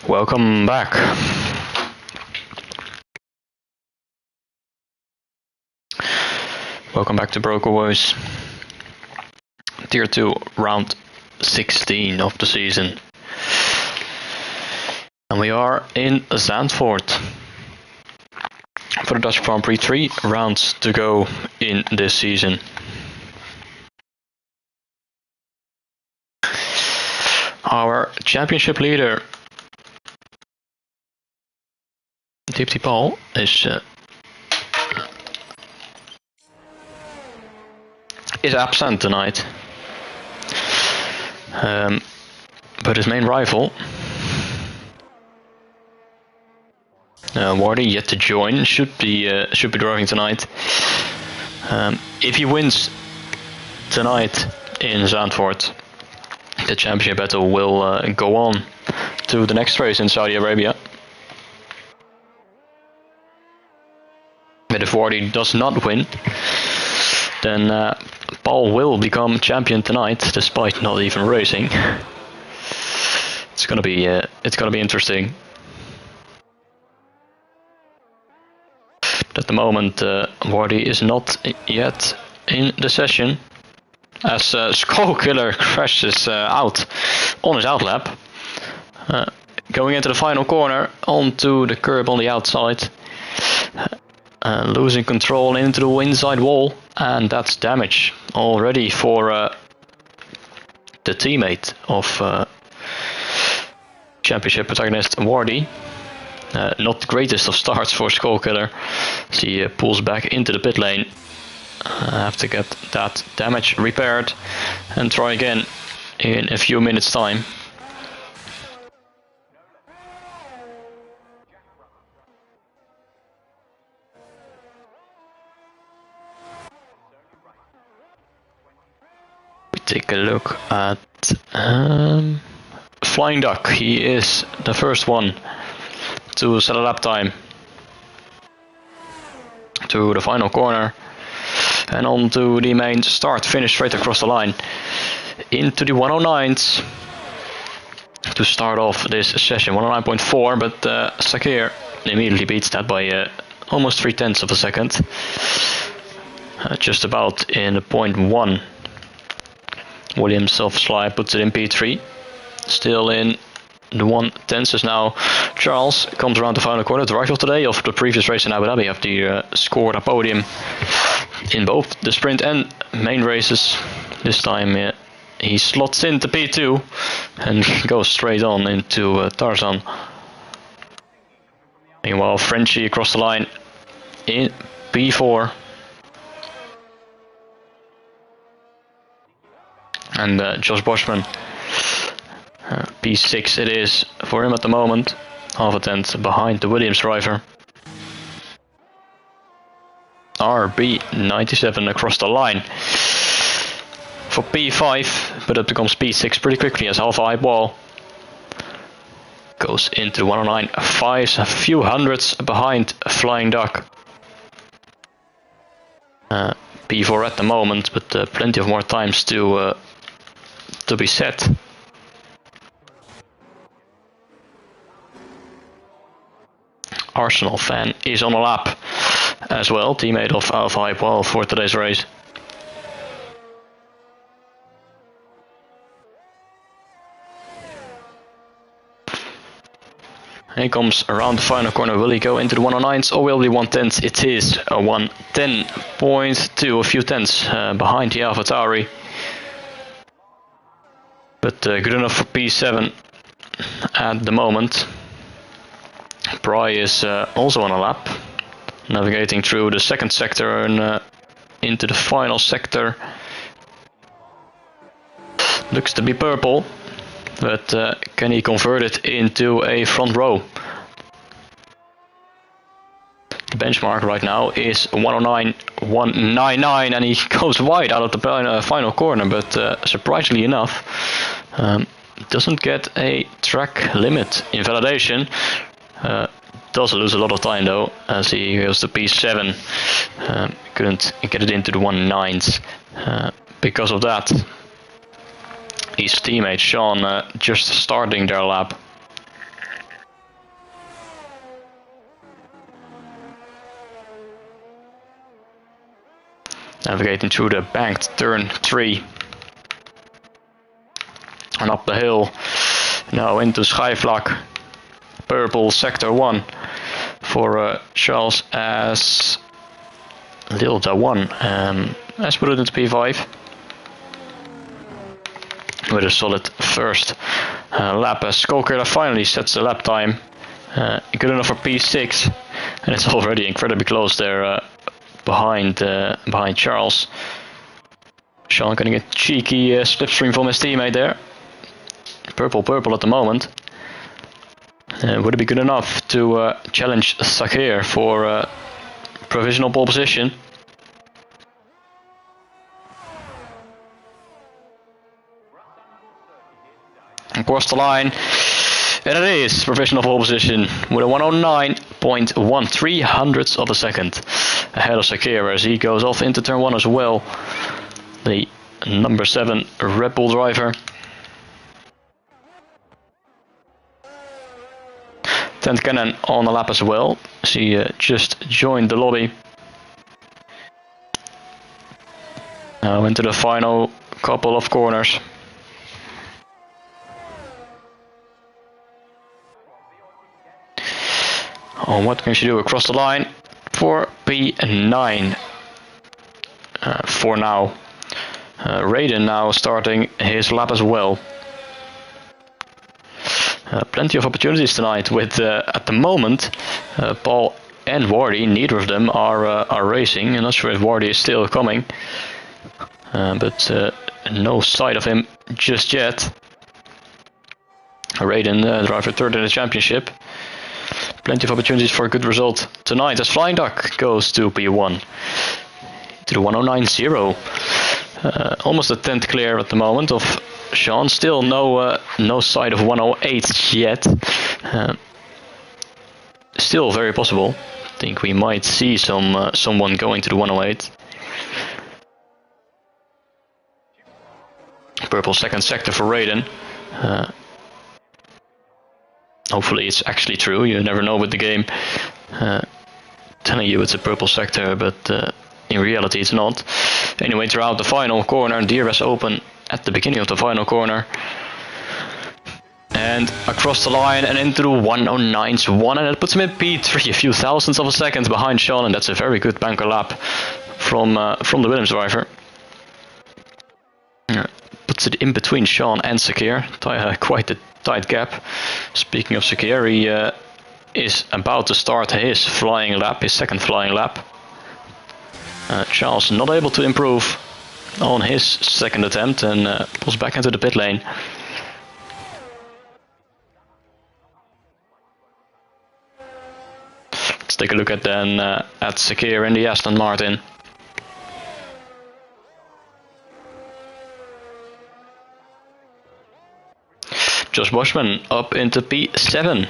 Welcome back. Welcome back to Broker Voice. Tier 2, round 16 of the season. And we are in Zandvoort. For the Dutch Grand Prix, 3 rounds to go in this season. Our championship leader, Dipty Paul, is absent tonight. But his main rival, Wardy, yet to join, should be driving tonight. If he wins tonight in Zandvoort, the championship battle will go on to the next race in Saudi Arabia. But if Wardy does not win, then Paul will become champion tonight, despite not even racing. It's gonna be interesting. But at the moment, Wardy is not yet in the session, as Skull Killer crashes out on his outlap, going into the final corner onto the curb on the outside, losing control into the inside wall, and that's damage already for the teammate of championship protagonist Wardy. Not the greatest of starts for Skullkiller. So he pulls back into the pit lane. Have to get that damage repaired and try again in a few minutes time. We take a look at Flying Duck. He is the first one to set a lap time to the final corner and on to the main start finish straight across the line into the 109s to start off this session. 109.4, but Sakir immediately beats that by almost 0.3 of a second, just about in 0.1. Williams self-slide puts it in P3, still in the 1/10s now. Charles comes around the final corner. The rival today of the previous race in Abu Dhabi after scored a podium in both the sprint and main races. This time he slots into P2 and goes straight on into Tarzan. Meanwhile, Frenchie across the line in P4. And Josh Boschman, P6 it is for him at the moment, half a tenth behind the Williams driver. RB97 across the line for P5, but it becomes P6 pretty quickly as Alpha Hype Wall goes into 109.5, a few hundreds behind Flying Duck. P4 at the moment, but plenty of more times to be set. Arsenal fan is on a lap as well, teammate of Alpha Hype Wall for today's race. He comes around the final corner. Will he go into the 109s or will he 110s? It is a 110.2, a few tenths behind the Alpha Tauri. But good enough for P7 at the moment. Pry is also on a lap, navigating through the second sector and into the final sector. Looks to be purple, but can he convert it into a front row? The benchmark right now is 109.199 and he goes wide out of the final corner, but surprisingly enough doesn't get a track limit invalidation. does lose a lot of time though, as he goes to P7. Couldn't get it into the 1.9s. Because of that, his teammate Sean just starting their lap. Navigating through the banked turn 3. And up the hill. Now into Schijfvlak. Purple sector 1 for Charles as Delta 1. Let's put it into P5. With a solid first lap as Skolker finally sets the lap time. Good enough for P6. And it's already incredibly close there behind Charles. Sean getting a cheeky slipstream from his teammate there. Purple at the moment. Would it be good enough to challenge Sakir for provisional pole position? Across the line, and it is provisional pole position with a 109.13 hundredths of a second ahead of Sakir as he goes off into turn 1 as well. The number 7 Red Bull driver. 10th Cannon on the lap as well. She just joined the lobby. Now into the final couple of corners. Oh, what can she do across the line for P9 for now. Raiden now starting his lap as well. Plenty of opportunities tonight with, at the moment, Paul and Wardy, neither of them are racing. I'm not sure if Wardy is still coming, but no sight of him just yet. Raiden, driver 3rd in the championship. Plenty of opportunities for a good result tonight as Flying Duck goes to P1. To the 109.0. Almost a 10th clear at the moment of Sean. Still no sight of 108 yet. Still very possible. I think we might see someone going to the 108. Purple 2nd sector for Raiden. Hopefully it's actually true. You never know with the game. Telling you it's a purple sector, but in reality it's not. Anyway, throughout the final corner, DRS open at the beginning of the final corner. And across the line and into the 109's 1, and it puts him in P3, a few thousandths of a second behind Sean, and that's a very good banker lap from the Williams driver. Puts it in between Sean and Sakir, quite a tight gap. Speaking of Sakir, he is about to start his flying lap, his 2nd flying lap. Charles not able to improve on his 2nd attempt and pulls back into the pit lane. Let's take a look at then at Sakir in the Aston Martin. Josh Boschman up into P7.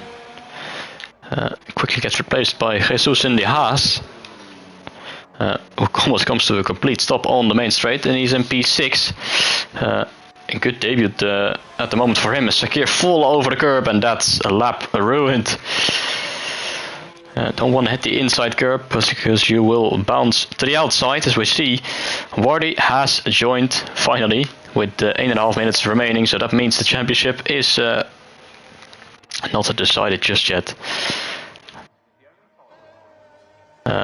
Quickly gets replaced by Jesus in the Haas. Who almost comes to a complete stop on the main straight, and he's in P6. A good debut at the moment for him. Sakir full over the curb, and that's a lap ruined. Don't want to hit the inside curb because you will bounce to the outside, as we see. Wardy has joined finally with 8.5 minutes remaining, so that means the championship is not decided just yet.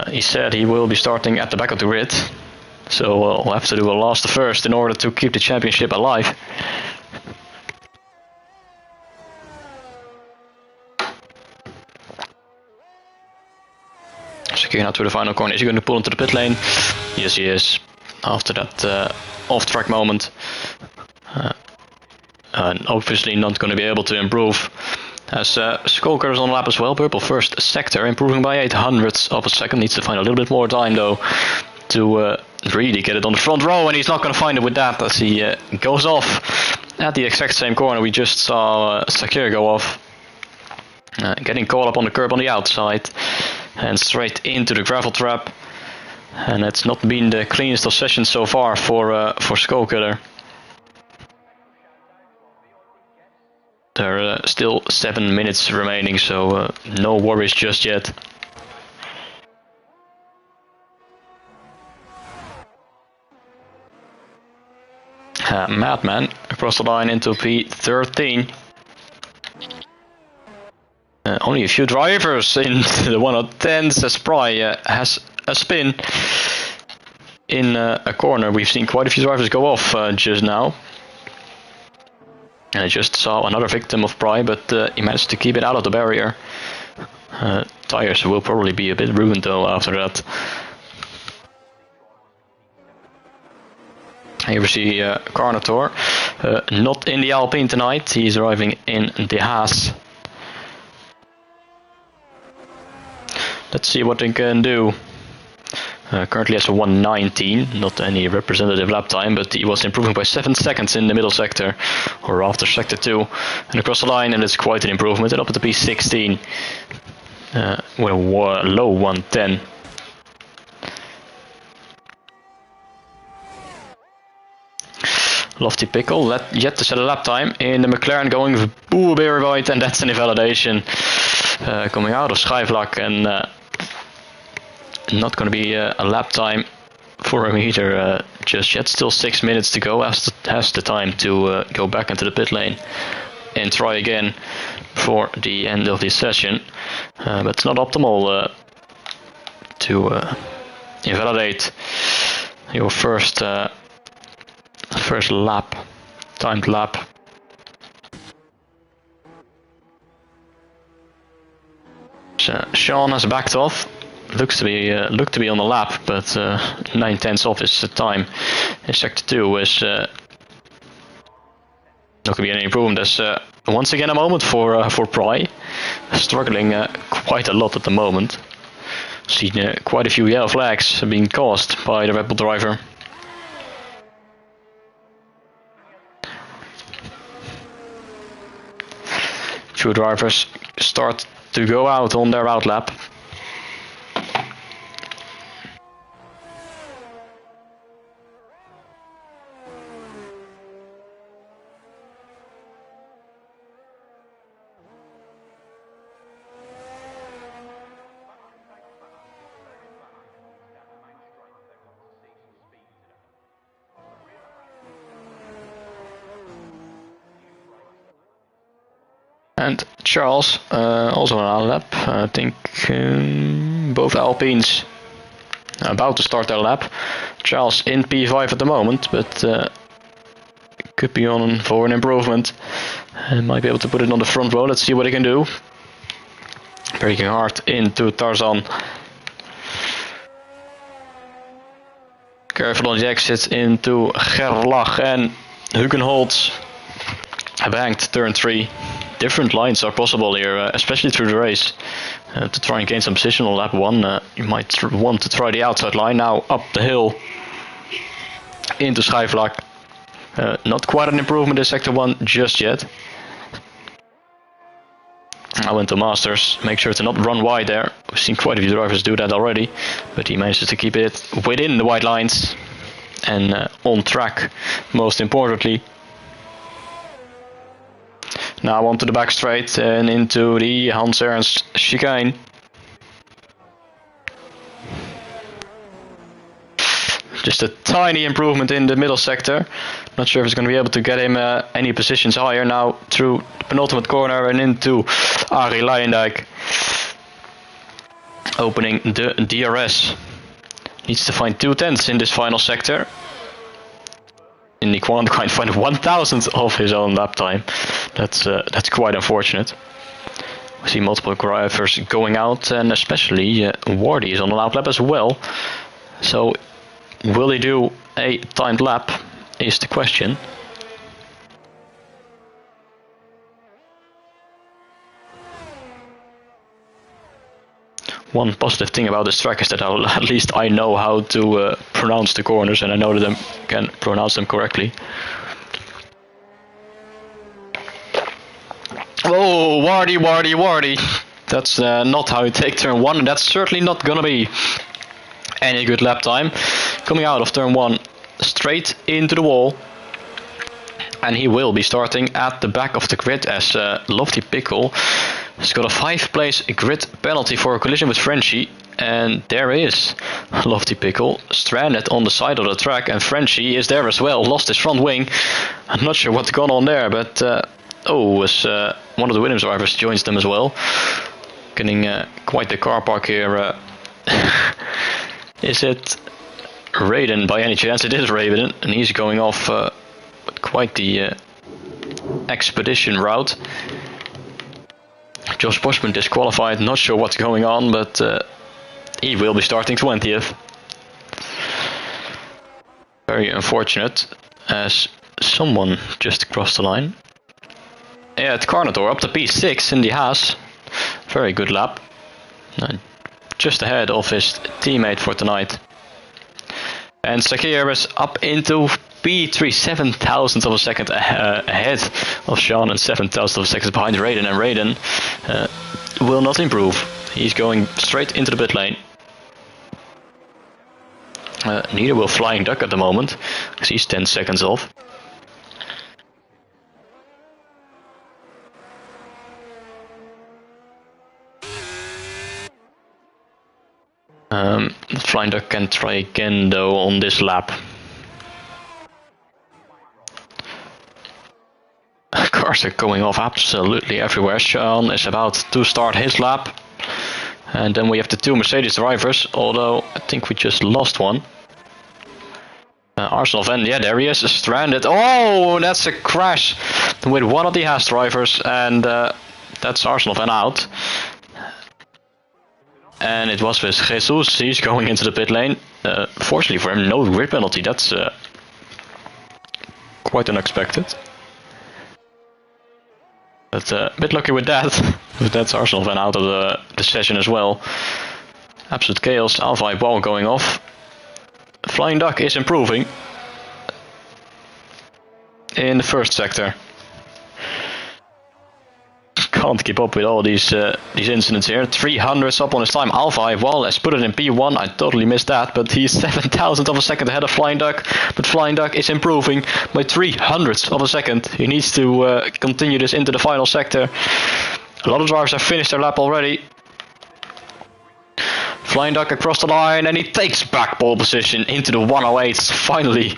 He said he will be starting at the back of the grid, so we'll have to do a last first in order to keep the championship alive. Sakir now to the final corner. Is he going to pull into the pit lane? Yes, he is. After that off-track moment. And obviously not going to be able to improve. As Skolker is on the lap as well. Purple 1st sector, improving by 800ths of a second. Needs to find a little bit more time though to really get it on the front row, and he's not going to find it with that as he goes off at the exact same corner we just saw Sakir go off. Getting caught up on the curb on the outside and straight into the gravel trap. And it's not been the cleanest of sessions so far for Skullkiller. There are still 7 minutes remaining, so no worries just yet. Madman across the line into P13. Only a few drivers in the 110s as Pry has a spin in a corner. We've seen quite a few drivers go off just now. And I just saw another victim of Pry, but he managed to keep it out of the barrier. Tires will probably be a bit ruined though after that. Here we see Carnotaur, not in the Alpine tonight, he's arriving in the Haas. Let's see what they can do. Currently has a 1:19, not any representative lap time, but he was improving by 7 seconds in the middle sector, or after sector 2, and across the line, and it's quite an improvement, and up at the P16 with a low 110. Lofty Pickle, yet to set a lap time in the McLaren, going very wide, and that's an invalidation coming out of Schijfvlak, and not going to be a lap time for him either just yet. Still 6 minutes to go, has the time to go back into the pit lane and try again for the end of this session, but it's not optimal to invalidate your first lap, timed lap. So Sean has backed off. Looks to be on the lap, but 9/10 off his time in sector 2 is not going to be any improvement. There's once again a moment for Pry, struggling quite a lot at the moment. Seen quite a few yellow flags being caused by the Red Bull driver. Few drivers start to go out on their out lap. And Charles, also on a lap. I think both Alpines about to start their lap. Charles in P5 at the moment, but could be on for an improvement. Might be able to put it on the front row. Let's see what he can do. Braking hard into Tarzan. Careful on the exits into Gerlach and Hugenholtz. Banked turn 3. Different lines are possible here, especially through the race. To try and gain some position on lap 1, you might want to try the outside line. Now up the hill into Schijfvlak. Not quite an improvement in sector 1 just yet. Now into Masters. Make sure to not run wide there. We've seen quite a few drivers do that already, but he manages to keep it within the white lines and on track, most importantly. Now onto the back straight and into the Hans Ernst chicane. Just a tiny improvement in the middle sector. Not sure if it's going to be able to get him any positions higher. Now through the penultimate corner and into Arie Leijendijk. Opening the DRS. Needs to find 2/10 in this final sector. In the qualifying, find 1,000th of his own lap time. That's quite unfortunate. We see multiple drivers going out, and especially Wardy is on an out lap as well. So, will he do a timed lap? Is the question. One positive thing about this track is that at least I know how to pronounce the corners, and I know that I can pronounce them correctly. Oh, Wardy. That's not how you take turn 1, and that's certainly not gonna be any good lap time. Coming out of turn 1, straight into the wall. And he will be starting at the back of the grid as Lofty Pickle has got a 5th place grid penalty for a collision with Frenchie. And there is Lofty Pickle stranded on the side of the track, and Frenchie is there as well, lost his front wing. I'm not sure what's gone on there, but one of the Williams drivers joins them as well. Getting quite the car park here. Is it Raiden by any chance? It is Raiden, and he's going off quite the expedition route. Josh Boschman disqualified, not sure what's going on, but he will be starting 20th. Very unfortunate, as someone just crossed the line. Yeah, at Carnador up to P6 in the Haas. Very good lap. Just ahead of his teammate for tonight. And Sakir is up into P3, 7 thousandths of a second ahead of Sean and 7 thousandths of a second behind Raiden. And Raiden will not improve. He's going straight into the pit lane. Neither will Flying Duck at the moment, because he's 10 seconds off. Flying Duck can try again though on this lap. Cars are going off absolutely everywhere. Sean is about to start his lap. And then we have the 2 Mercedes drivers, although I think we just lost one. Arsenal van, yeah, there he is, stranded. Oh, that's a crash with one of the Haas drivers, and that's Arsenal van out. And it was with Jesus, he's going into the pit lane. Fortunately for him, no grid penalty, that's quite unexpected. But a bit lucky with that. But that's Arsenal van out of the session as well. Absolute chaos, Alpha ball going off. Flying Duck is improving in the first sector. Can't keep up with all these incidents here. 300s up on his time. Alpha Wall has put it in P1. I totally missed that, but he's 7 thousandths of a second ahead of Flying Duck. But Flying Duck is improving by 300ths of a second. He needs to continue this into the final sector. A lot of drivers have finished their lap already. Flying Duck across the line, and he takes back pole position into the 108s. Finally,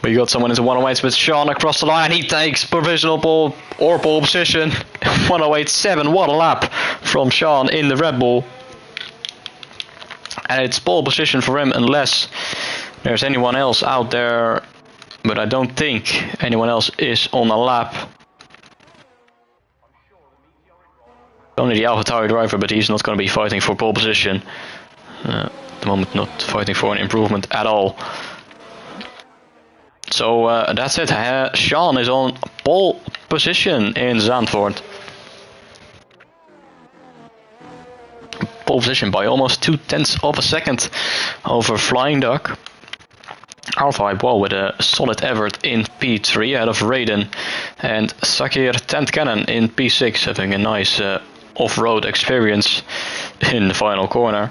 we got someone into 108s with Sean across the line. He takes provisional pole or pole position. 108.7, what a lap from Sean in the Red Bull. And it's pole position for him unless there's anyone else out there. But I don't think anyone else is on a lap. Only the AlphaTauri driver, but he's not going to be fighting for pole position. At the moment, not fighting for an improvement at all. So that's it. Sean is on pole position in Zandvoort. Pole position by almost 0.2 of a second over Flying Duck. Alpha Ball with a solid effort in P3 ahead of Raiden. And Sakir Tent Cannon in P6 having a nice off-road experience in the final corner.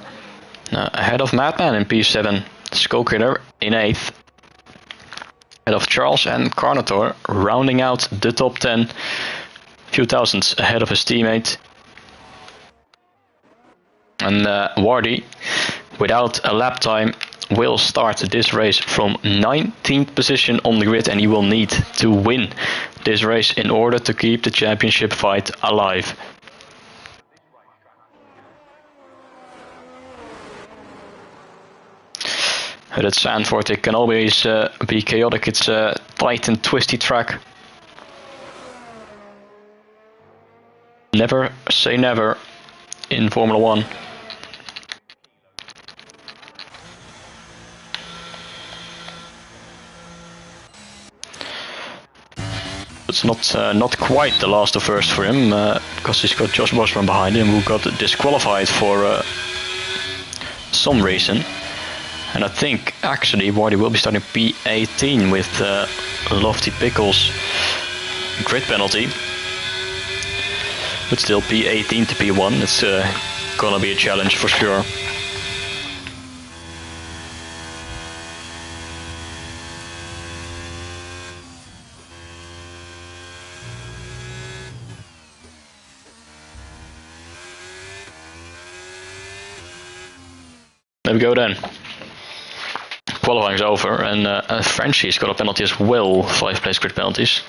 Ahead of Madman in P7, Skullkiller in 8th. Ahead of Charles and Carnator, rounding out the top 10. Few thousandths ahead of his teammate. And Wardy, without a lap time, will start this race from 19th position on the grid, and he will need to win this race in order to keep the championship fight alive. But at Zandvoort it can always be chaotic. It's a tight and twisty track. Never say never in Formula 1. It's not quite the last of first for him, because he's got Josh Bosman behind him, who got disqualified for some reason. And I think actually Wardy will be starting P18 with Lofty Pickles grid penalty. But still, P18 to P1, it's gonna be a challenge for sure. There we go then. Qualifying's over, and Frenchie's got a penalty as well, 5 place grid penalties.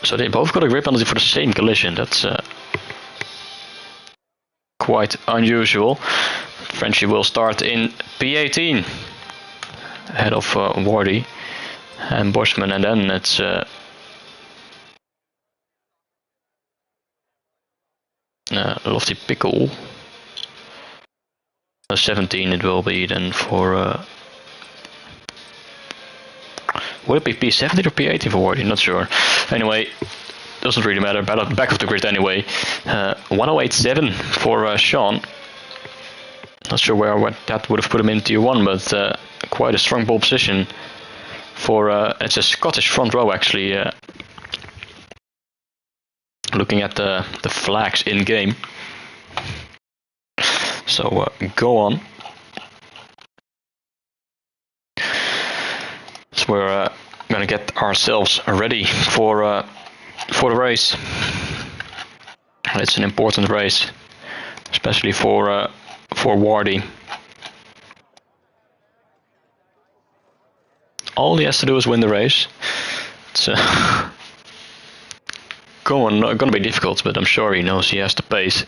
So they both got a grid penalty for the same collision. That's quite unusual. Frenchie will start in P18, ahead of Wardy and Boschman, and then it's Lofty Pickle. 17 it will be then for. Would it be P17 or P18 for Wardy? Not sure. Anyway, doesn't really matter. Back of the grid anyway. 1087 for Sean. Not sure where that would have put him in Tier 1, but quite a strong pole position for. It's a Scottish front row actually. Looking at the flags in game. So go on. So we're gonna get ourselves ready for the race. It's an important race, especially for Wardy. All he has to do is win the race. It's gonna be difficult, but I'm sure he knows he has the pace.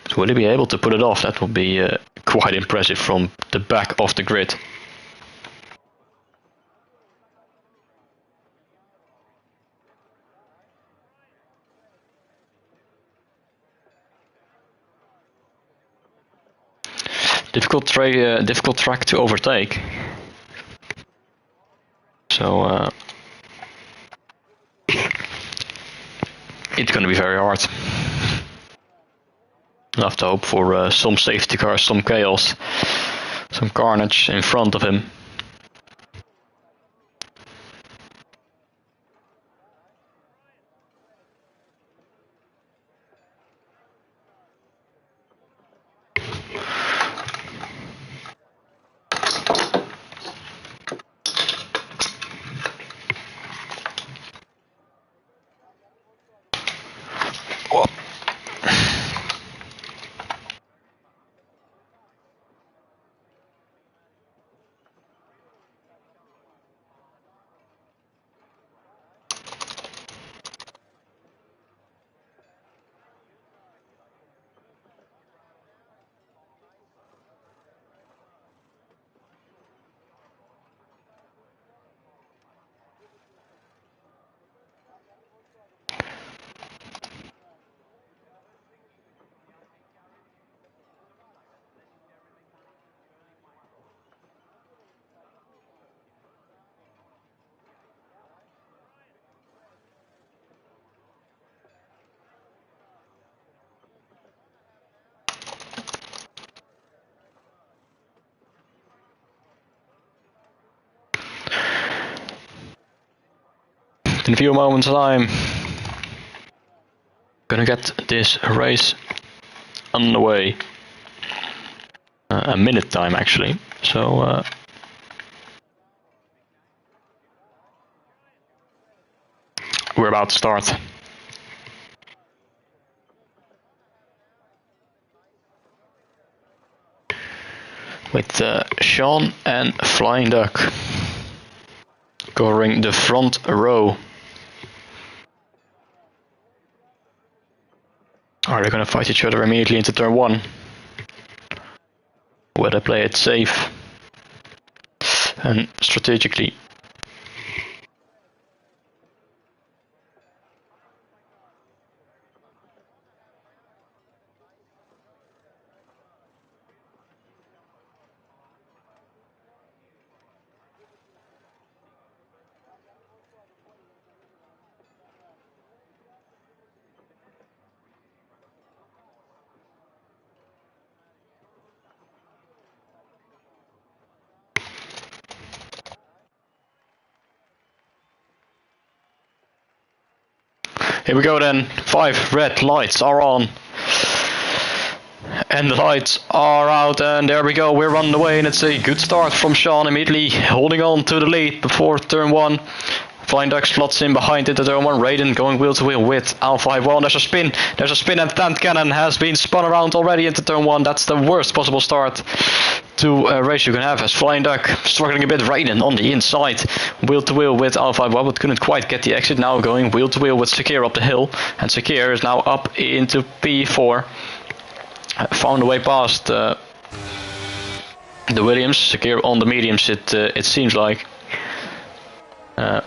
So will he be able to put it off? That will be quite impressive from the back of the grid. Difficult track to overtake. So it's going to be very hard. I'll have to hope for some safety cars, some chaos, some carnage in front of him. In a few moments time, gonna get this race underway. A minute time actually, so we're about to start. With Sean and Flying Duck covering the front row. Are they going to fight each other immediately into turn 1? Will they play it safe and strategically? Here we go then. 5 red lights are on. And the lights are out, and there we go, we're on the way, and it's a good start from Sean, immediately holding on to the lead before turn 1. Flying Duck slots in behind into turn 1, Raiden going wheel to wheel with Alpha 1. There's a spin, and Tant Cannon has been spun around already into turn 1. That's the worst possible start to a race you can have, as Flying Duck struggling a bit. Raiden on the inside, wheel to wheel with Alpha 1, but couldn't quite get the exit. Now going wheel to wheel with Sakir up the hill, and Sakir is now up into P4. Found a way past the Williams. Sakir on the mediums, it seems like.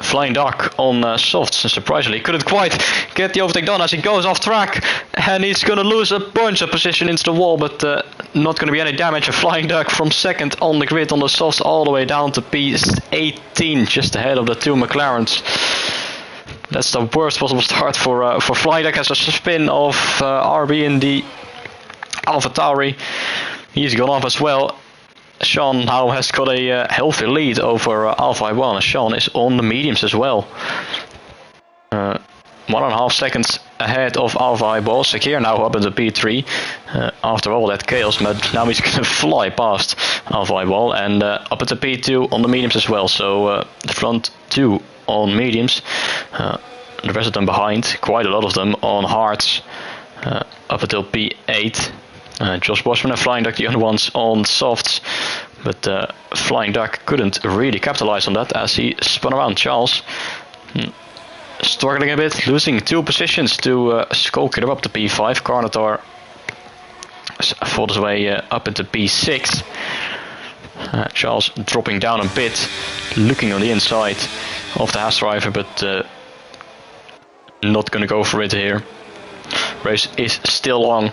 Flying Duck on softs, and surprisingly couldn't quite get the overtake done as he goes off track, and he's gonna lose a bunch of position into the wall, but not gonna be any damage. A Flying Duck from second on the grid on the softs all the way down to P18, just ahead of the 2 McLarens. That's the worst possible start for Flying Duck. As a spin of RB in the Alpha Tauri. He's gone off as well. Sean now has got a healthy lead over Alpha 1. Sean is on the mediums as well. 1.5 seconds ahead of Alpha 1. Sakir now up into P3. After all that chaos, but now he's going to fly past Alpha 1 and up into P2 on the mediums as well. So the front 2 on mediums. The rest of them behind. Quite a lot of them on hards. Up until P8. Josh Boschman and Flying Duck, the other ones on softs, but Flying Duck couldn't really capitalize on that as he spun around Charles. Struggling a bit, losing 2 positions to Skulker up to P5. Carnotaur fought his way up into P6. Charles dropping down a bit, looking on the inside of the Haas driver, but not going to go for it here. Race is still long.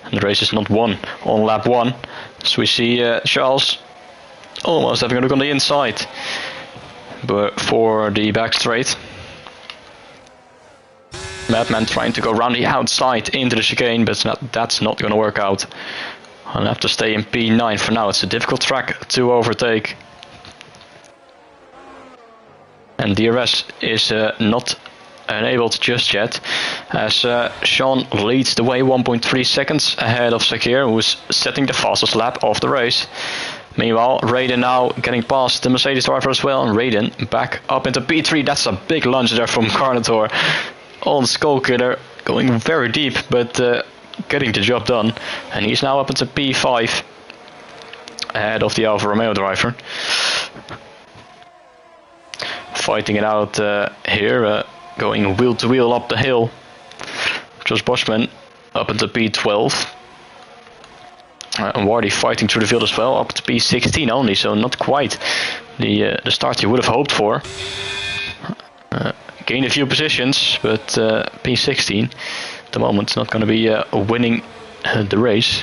And the race is not won on lap 1. So we see Charles almost having a look on the inside, but for the back straight. Madman trying to go around the outside into the chicane, but that's not going to work out. I'll have to stay in P9 for now. It's a difficult track to overtake. And DRS is not enabled just yet, as Sean leads the way 1.3 seconds ahead of Sakir, who is setting the fastest lap of the race. Meanwhile, Raiden now getting past the Mercedes driver as well, and Raiden back up into P3. That's a big lunge there from Carnotaur on Skullkiller, going very deep, but getting the job done. And he's now up into P5 ahead of the Alfa Romeo driver. Fighting it out here. Going wheel to wheel up the hill. Josh Boschman up into P12. And Wardy fighting through the field as well, up to P16 only, so not quite the start you would have hoped for. Gained a few positions, but P16 at the moment not going to be winning the race.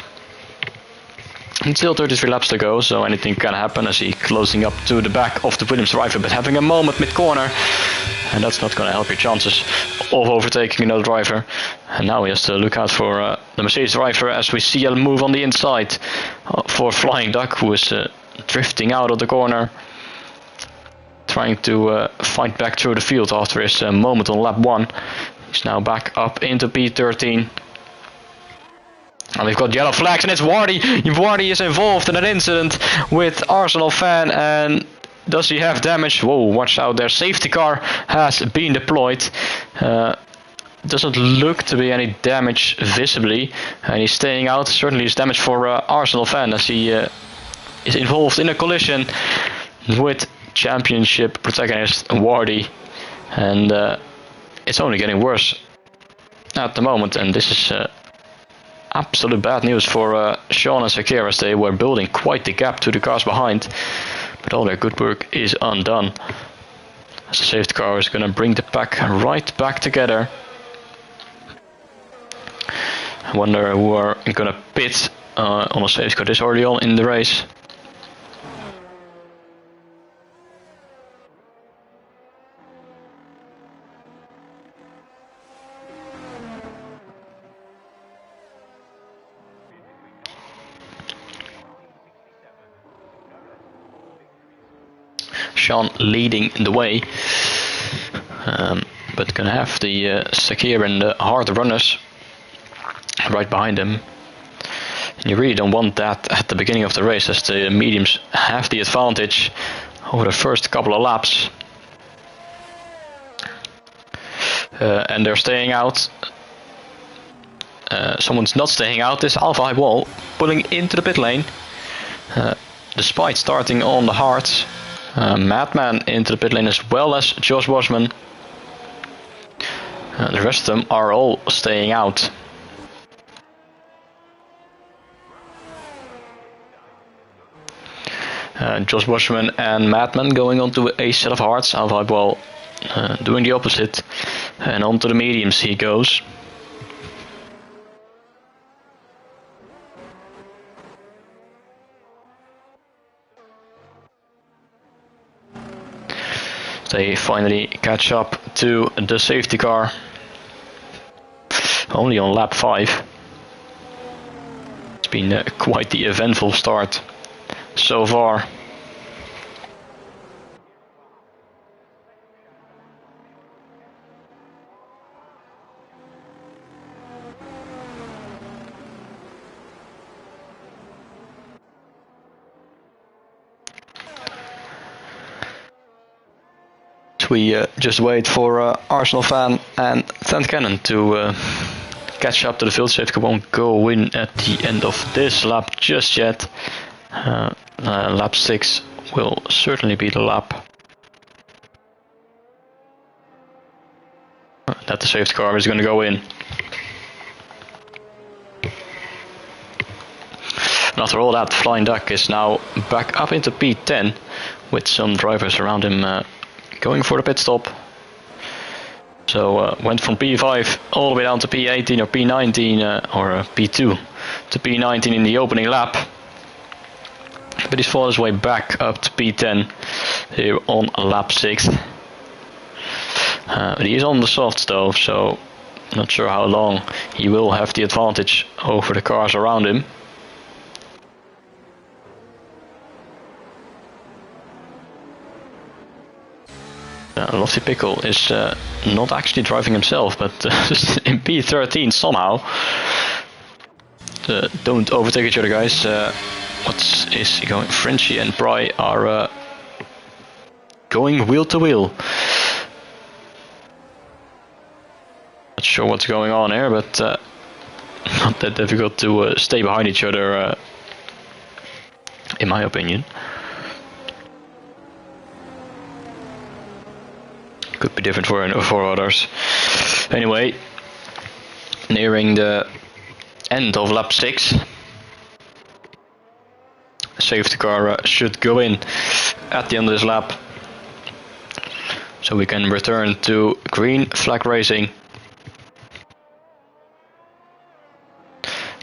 And still 33 laps to go, so anything can happen as he closing up to the back of the Williams driver, but having a moment mid-corner, and that's not going to help your chances of overtaking another driver. And now he has to look out for the Mercedes driver, as we see a move on the inside for Flying Duck, who is drifting out of the corner, trying to fight back through the field after his moment on lap 1. He's now back up into P13. And we've got yellow flags, and it's Wardy. Wardy is involved in an incident with Arsenal fan, and does he have damage? Whoa, watch out there. Safety car has been deployed. Doesn't look to be any damage visibly, and he's staying out. Certainly is damage for Arsenal fan, as he is involved in a collision with championship protagonist Wardy, and it's only getting worse at the moment, and this is absolute bad news for Sean and Sakir, as they were building quite the gap to the cars behind, but all their good work is undone, as the safety car is going to bring the pack right back together. I wonder who are going to pit on a safety car this early on in the race. Sean leading the way. but gonna have the Sakir and the hard runners right behind him. And you really don't want that at the beginning of the race, as the mediums have the advantage over the first couple of laps. And they're staying out. Someone's not staying out. This Alpha High Wall pulling into the pit lane. Despite starting on the hards. Madman into the pit lane as well as Josh Bosman. The rest of them are all staying out. Josh Bosman and Madman going on to a set of hards. Alpha High Wall doing the opposite. And onto the mediums he goes. They finally catch up to the safety car. Only on lap 5. It's been quite the eventful start so far. We just wait for Arsenal fan and Tent Cannon to catch up to the field. Safety won't go in at the end of this lap just yet. Lap 6 will certainly be the lap that the safety car is going to go in. And after all that, Flying Duck is now back up into P10 with some drivers around him going for the pit stop. So went from P5 all the way down to P18 or P19 or P2 to P19 in the opening lap. But he's fought his way back up to P10 here on lap 6. But he is on the softs though, so not sure how long he will have the advantage over the cars around him. Lofty Pickle is not actually driving himself, but in P13 somehow. Don't overtake each other, guys. What is he going? Frenchie and Bry are going wheel to wheel. Not sure what's going on here, but not that difficult to stay behind each other, in my opinion. Could be different for others. Anyway, nearing the end of lap 6. Safety car should go in at the end of this lap. So we can return to green flag racing.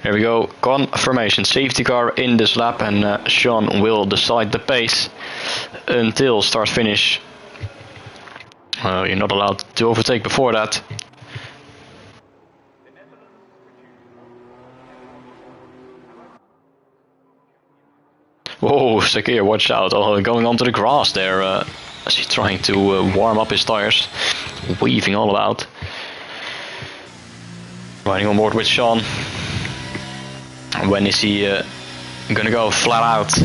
There we go, confirmation. Safety car in this lap, and Sean will decide the pace until start finish. You're not allowed to overtake before that. Whoa, Sakir, watch out. Oh, going onto the grass there as he's trying to warm up his tires. Weaving all about. Riding on board with Sean. When is he gonna go flat out?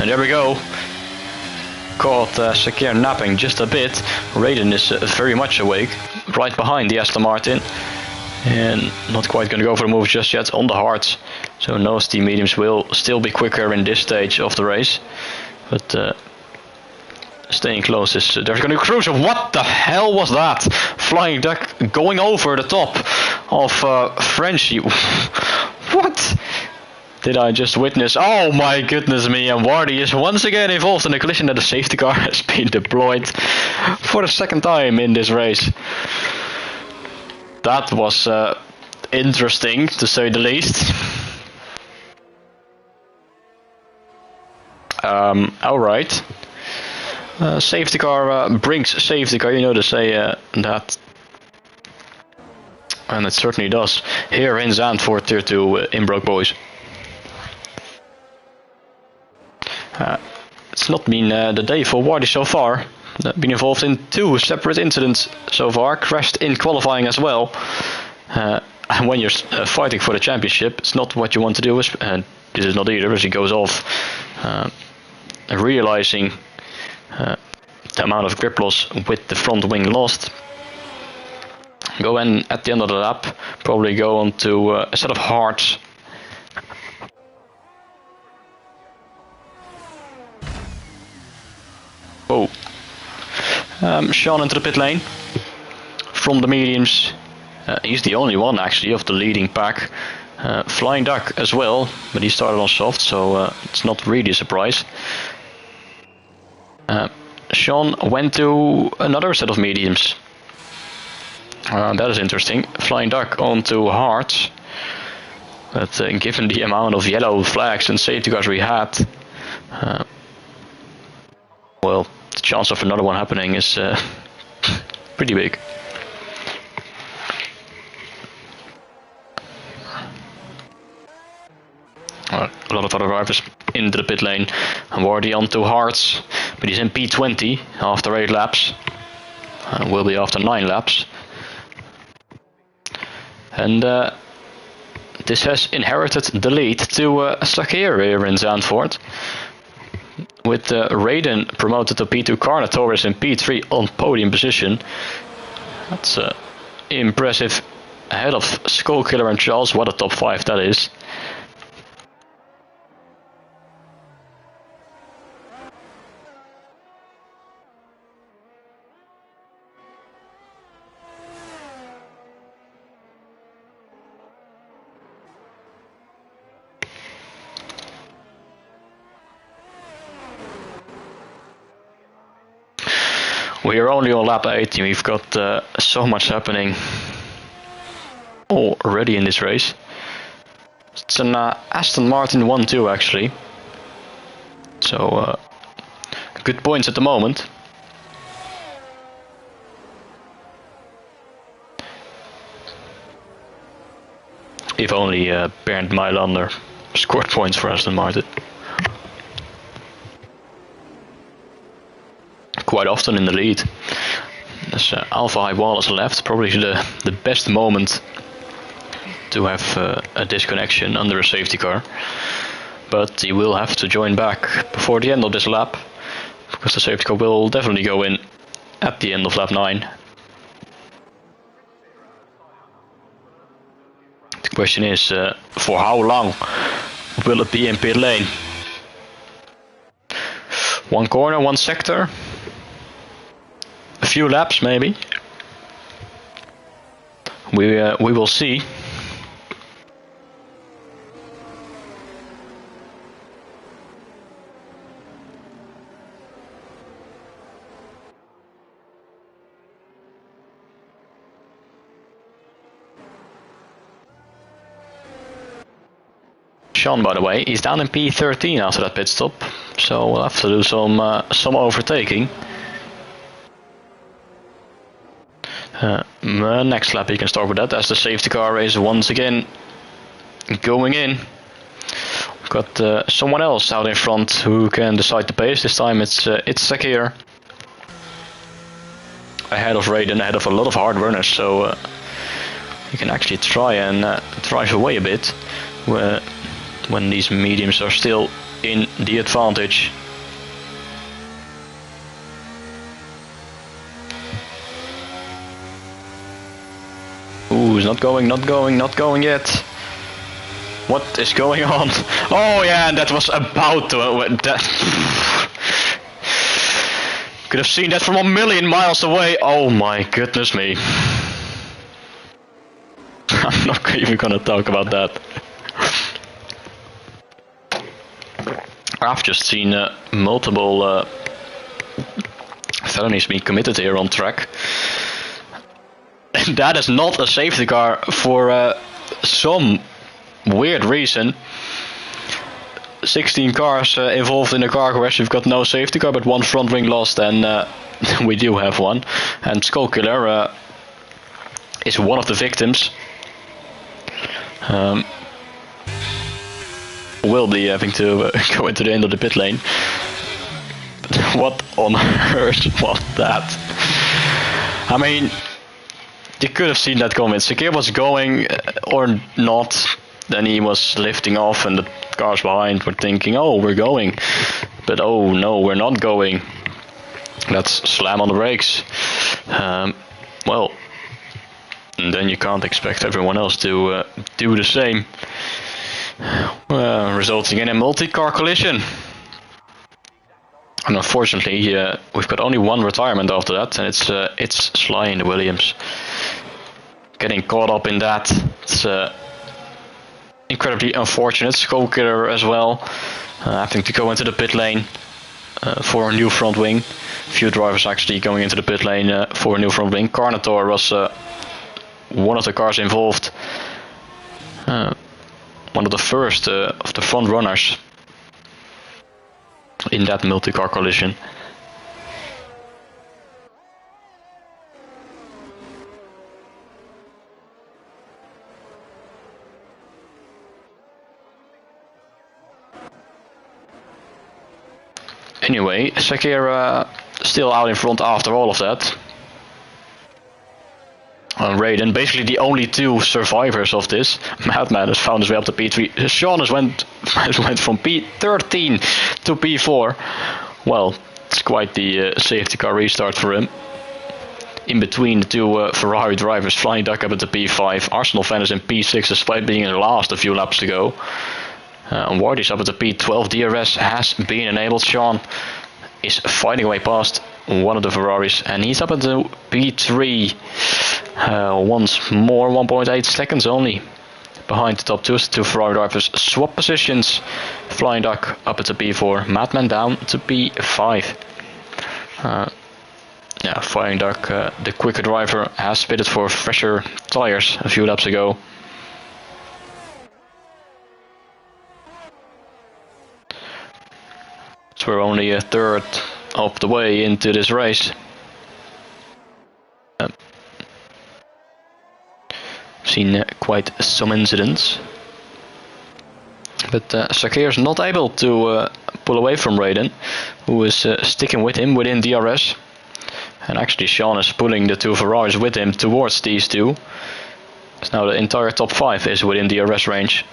And there we go. Caught Sakir napping just a bit. Raiden is very much awake, right behind the Aston Martin. And not quite going to go for the move just yet on the hards. So knows the mediums will still be quicker in this stage of the race. But staying close is there's going to be crucial. What the hell was that? Flying Duck going over the top of Frenchie. What did I just witness? Oh my goodness me, and Wardy is once again involved in a collision that the safety car has been deployed for the second time in this race. That was interesting, to say the least. Alright. Safety car brings safety car, you know, to say that. And it certainly does. Here in Zandvoort, Tier 2 Inbrook boys. It's not been the day for Wardy so far. been involved in 2 separate incidents so far, crashed in qualifying as well. And when you're fighting for the championship, it's not what you want to do, and this is not either, as he goes off, realizing the amount of grip loss with the front wing lost. Go in at the end of the lap, probably go on to a set of hards. Oh, Sean into the pit lane from the mediums. He's the only one actually of the leading pack. Flying Duck as well, but he started on soft, so it's not really a surprise. Sean went to another set of mediums. That is interesting. Flying Duck onto hards. But given the amount of yellow flags and safety cars we had, well, the chance of another one happening is pretty big. A lot of other drivers into the pit lane. I'm already onto hards, but he's in P20 after 8 laps. Will be after 9 laps. And this has inherited the lead to Sakir here in Zandvoort. With Raiden promoted to P2, Carna Torres in P3 on podium position. That's impressive. Ahead of Skullkiller and Charles, what a top 5 that is. We are only on lap 18, we've got so much happening already in this race. It's an Aston Martin 1-2 actually. So good points at the moment. If only Bernd Mailander scored points for Aston Martin. Quite often in the lead. There's Alpha High Wallace left, probably the best moment to have a disconnection under a safety car. But he will have to join back before the end of this lap, because the safety car will definitely go in at the end of lap 9. The question is, for how long will it be in pit lane? 1 corner, 1 sector? A few laps maybe. We will see. Sean, by the way, he's down in P13 after that pit stop, so we'll have to do some overtaking. Next lap he can start with that, as the safety car is once again going in. We've got someone else out in front who can decide the pace. This time it's Sakir. Ahead of Raiden, ahead of a lot of hard runners, so you can actually try and drive away a bit when these mediums are still in the advantage. Ooh, not going yet. What is going on? Oh yeah, that was about to... Could have seen that from a million miles away. Oh my goodness me. I'm not even gonna talk about that. I've just seen multiple felonies being committed here on track. That is not a safety car for some weird reason. 16 cars involved in a car crash. We've got no safety car, but 1 front wing lost, and we do have one. And Skullkiller is one of the victims. Will be having to go into the end of the pit lane. But What on earth was that? I mean, you could have seen that coming. Sakir was going or not, then he was lifting off and the cars behind were thinking, oh, we're going. But oh no, we're not going. Let's slam on the brakes. Well, and then you can't expect everyone else to do the same. Resulting in a multi-car collision. And unfortunately, we've got only one retirement after that, and it's Sly in the Williams. Getting caught up in that, it's incredibly unfortunate. Skokiller as well, having to go into the pit lane for a new front wing. A few drivers actually going into the pit lane for a new front wing. Carnator was one of the cars involved. One of the first of the front runners in that multi-car collision. Anyway, Sakir still out in front after all of that. Raiden, basically the only two survivors of this. Madman has found his way up to P3. Sean has went from P13 to P4. Well, it's quite the safety car restart for him. In between the two Ferrari drivers, Flying Duck up at the P5. Arsenal fan is in P6 despite being in last a few laps to go. And Wardy's up at the P12. DRS has been enabled. Sean is fighting away past one of the Ferraris and he's up at the P3 once more, 1.8 seconds only behind the top two. Two Ferrari drivers swap positions. Flying Duck up at the P4, Madman down to P5. Flying Duck, the quicker driver, has pitted for fresher tires a few laps ago. So we're only a third of the way into this race. Seen quite some incidents. But Sakir is not able to pull away from Raiden, who is sticking with him within DRS. And actually Sean is pulling the two Ferraris with him towards these two. So now the entire top 5 is within DRS range.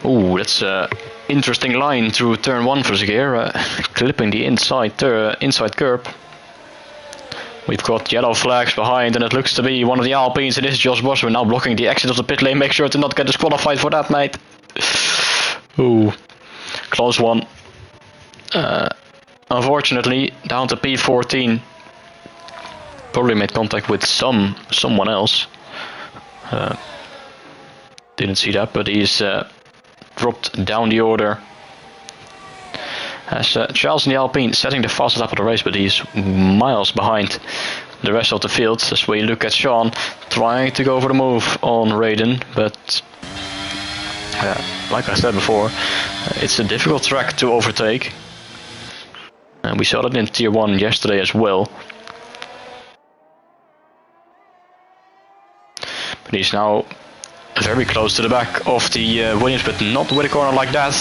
Ooh, that's an interesting line through turn 1 for Sakir, clipping the inside curb. We've got yellow flags behind and it looks to be one of the Alpines. It is Josh Bosman now blocking the exit of the pit lane. Make sure to not get disqualified for that, mate. Ooh, close one. Unfortunately, down to P14. Probably made contact with someone else. Didn't see that, but he's dropped down the order. As Charles in the Alpine setting the fastest lap of the race, but he's miles behind the rest of the field. As we look at Sean trying to go for the move on Raiden, but like I said before, it's a difficult track to overtake. And we saw that in Tier 1 yesterday as well. But he's now very close to the back of the Williams, but not with a corner like that.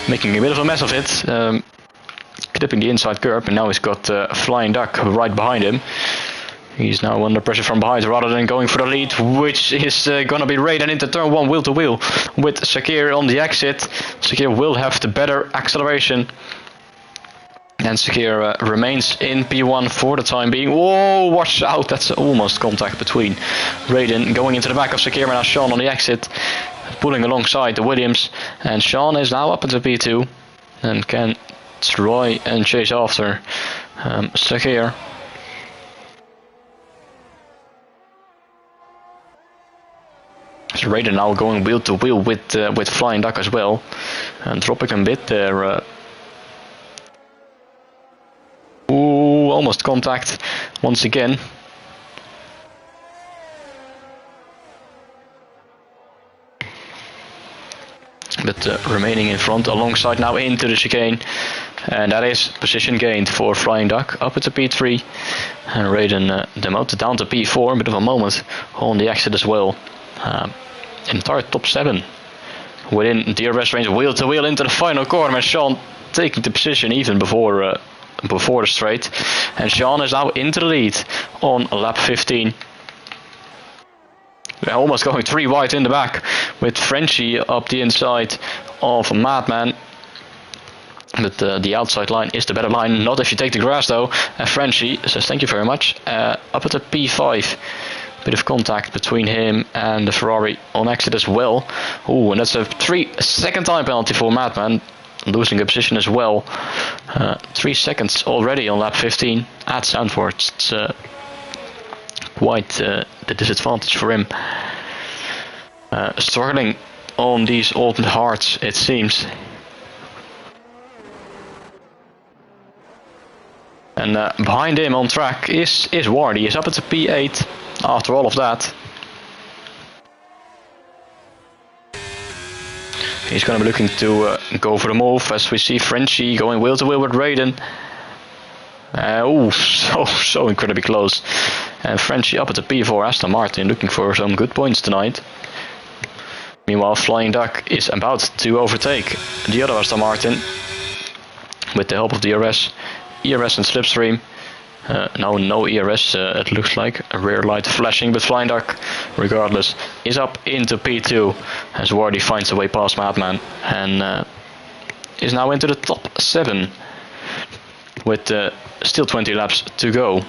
Making a bit of a mess of it. Clipping the inside curb, and now he's got Flying Duck right behind him. He's now under pressure from behind rather than going for the lead, which is going to be Raiden into turn 1 wheel to wheel with Sakir on the exit. Sakir will have the better acceleration. And Sakir remains in P1 for the time being. Whoa, watch out, that's almost contact between Raiden going into the back of Sakir and now Sean on the exit, pulling alongside the Williams. And Sean is now up into P2 and can try and chase after Sakir. So Raiden now going wheel to wheel with Flying Duck as well, and dropping a bit there. Ooh, almost contact once again. but remaining in front alongside now into the chicane, and that is position gained for Flying Duck up into P3, and Raiden demoted down to P4, a bit of a moment on the exit as well. Entire top 7 within DRS range, wheel to wheel into the final corner, and Sean taking the position even before the straight, and Sean is now into the lead on lap 15. We're almost going 3 wide in the back with Frenchie up the inside of Madman. But the outside line is the better line, not if you take the grass though. And Frenchie says thank you very much. Up at the P5. Bit of contact between him and the Ferrari on exit as well. Ooh, and that's a 3-second time penalty for Madman. Losing a position as well. 3 seconds already on lap 15 at Zandvoort. It's quite the disadvantage for him. Struggling on these old hards, it seems. And behind him on track is Ward. He is up at the P8 after all of that. He's going to be looking to go for the move as we see Frenchie going wheel to wheel with Raiden. Oh, so incredibly close. And Frenchie up at the P4 Aston Martin looking for some good points tonight. Meanwhile, Flying Duck is about to overtake the other Aston Martin with the help of the ERS and Slipstream. No ERS, it looks like. A rear light flashing, but Flying Duck, regardless, is up into P2 as Wardy finds a way past Madman and is now into the top 7 with still 20 laps to go.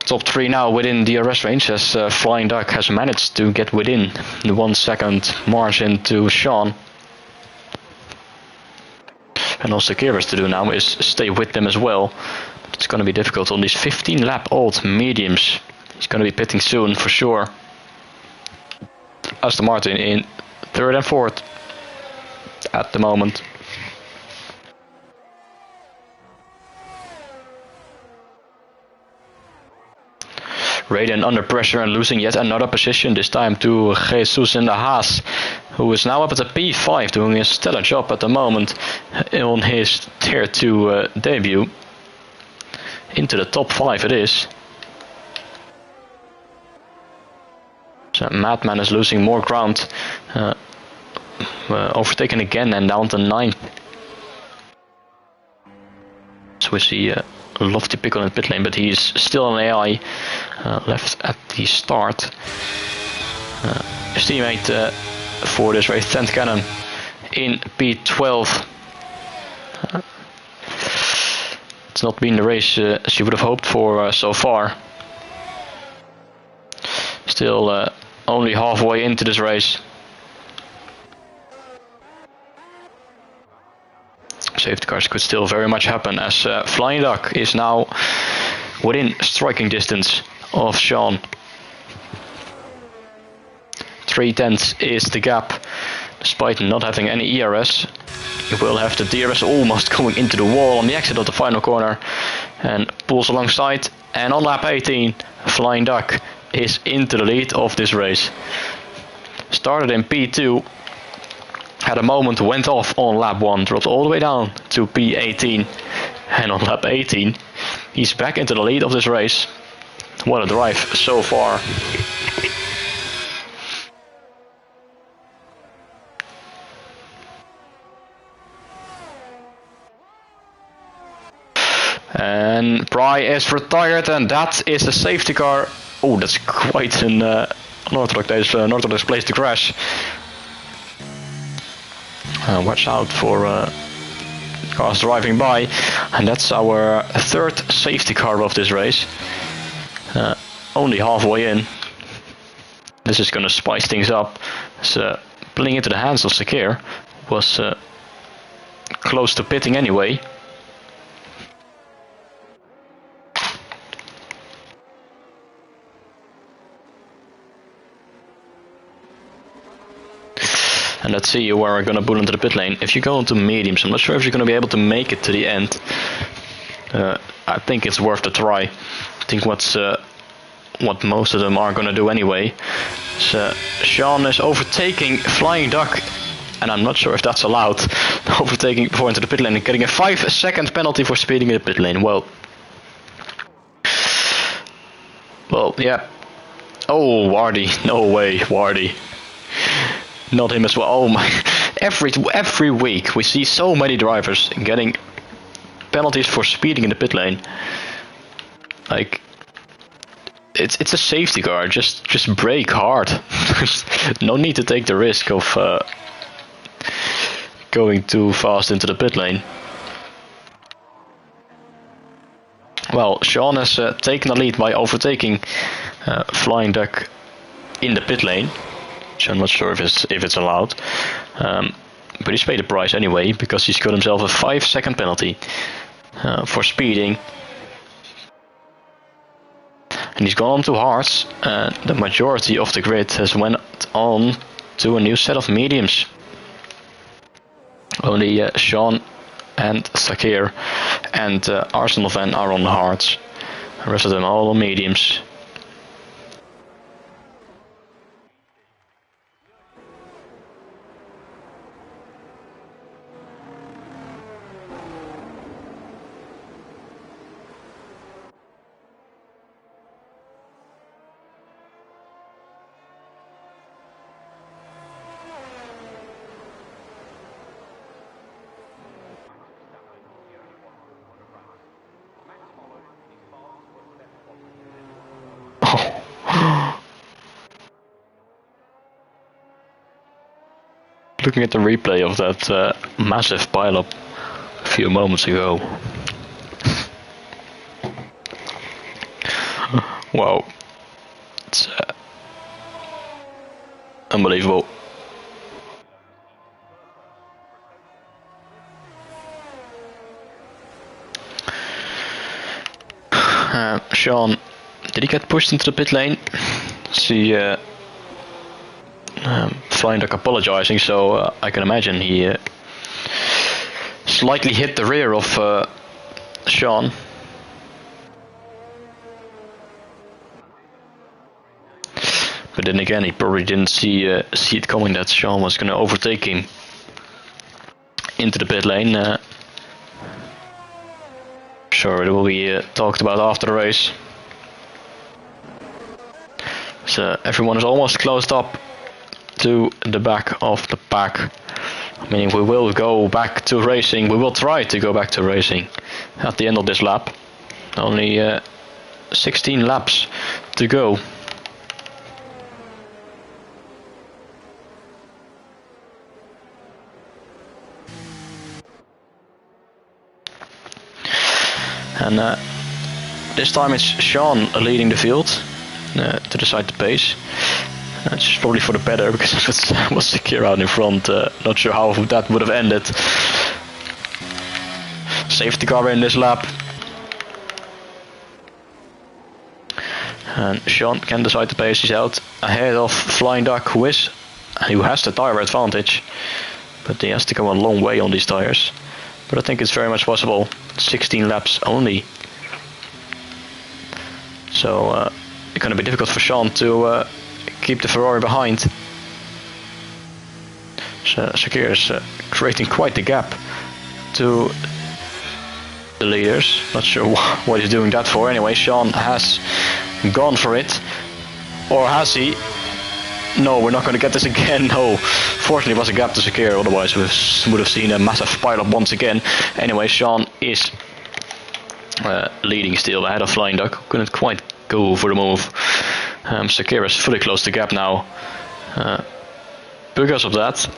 Top 3 now within DRS range as Flying Duck has managed to get within the 1 second margin to Sean. And all Sakir has to do now is stay with them as well. But it's going to be difficult on these 15 lap old mediums. He's going to be pitting soon for sure. Aston Martin in 3rd and 4th at the moment. Raiden under pressure and losing yet another position, this time to Jesus in the Haas, who is now up at the P5 doing a stellar job at the moment on his Tier 2 debut. Into the top 5 it is. So Madman is losing more ground, overtaken again and down to 9th. So we see Lofty Pickle in pit lane, but he's still an AI left at the start. His teammate for this race, Tent Cannon, in P12. It's not been the race she would have hoped for so far. Still only halfway into this race. Safety cars could still very much happen as Flying Duck is now within striking distance of Sean. 3/10 is the gap, despite not having any ERS. He will have the DRS almost going into the wall on the exit of the final corner and pulls alongside. And on lap 18, Flying Duck is into the lead of this race. Started in P2. Had a moment, went off on lap 1, dropped all the way down to P18. And on lap 18, he's back into the lead of this race. What a drive so far. And Pry is retired, and that is a safety car. Oh, that's quite an unorthodox place to crash. Watch out for cars driving by, and that's our 3rd safety car of this race. Only halfway in. This is going to spice things up. So pulling into the hands of Sakir was close to pitting anyway. And let's see where we're gonna pull into the pit lane. If you go into mediums, I'm not sure if you're gonna be able to make it to the end. I think it's worth a try. I think what most of them are gonna do anyway. So Sean is overtaking Flying Duck, and I'm not sure if that's allowed. Overtaking before into the pit lane and getting a 5-second penalty for speeding in the pit lane. Well, yeah. Oh, Wardy, no way, Wardy. Not him as well. Oh my! Every week we see so many drivers getting penalties for speeding in the pit lane. Like, it's a safety car. Just brake hard. No need to take the risk of going too fast into the pit lane. Well, Sean has taken the lead by overtaking Flying Duck in the pit lane, which I'm not sure if it's allowed. But he's paid the price anyway, because he's got himself a 5-second penalty for speeding. And he's gone on to hards, and the majority of the grid has went on to a new set of mediums. Only Sean and Sakir and Arsenal Van are on hards. The rest of them all on mediums. Looking at the replay of that massive pileup a few moments ago. Wow, it's unbelievable. Sean, did he get pushed into the pit lane? See, Flying Duck apologizing, so I can imagine he slightly hit the rear of Sean. But then again, he probably didn't see it coming that Sean was going to overtake him into the pit lane. Sure, it will be talked about after the race. So everyone is almost closed up to the back of the pack, meaning we will go back to racing. We will try to go back to racing at the end of this lap. Only 16 laps to go. And this time it's Sean leading the field to decide the pace. It's probably for the better, because if it was secure out in front, not sure how that would have ended. Safety car in this lap. And Sean can decide the pace. He's out ahead of Flying Duck, who has the tyre advantage. But he has to go a long way on these tyres. But I think it's very much possible. 16 laps only. So it's going to be difficult for Sean to keep the Ferrari behind. So Sakir is creating quite the gap to the leaders. Not sure what he's doing that for. Anyway, Sean has gone for it. Or has he? No, we're not going to get this again. No, fortunately it was a gap to Sakir, otherwise we would have seen a massive pileup once again. Anyway, Sean is leading still ahead of Flying Duck. Couldn't quite go for the move. Sakir has fully closed the gap now. Because of that,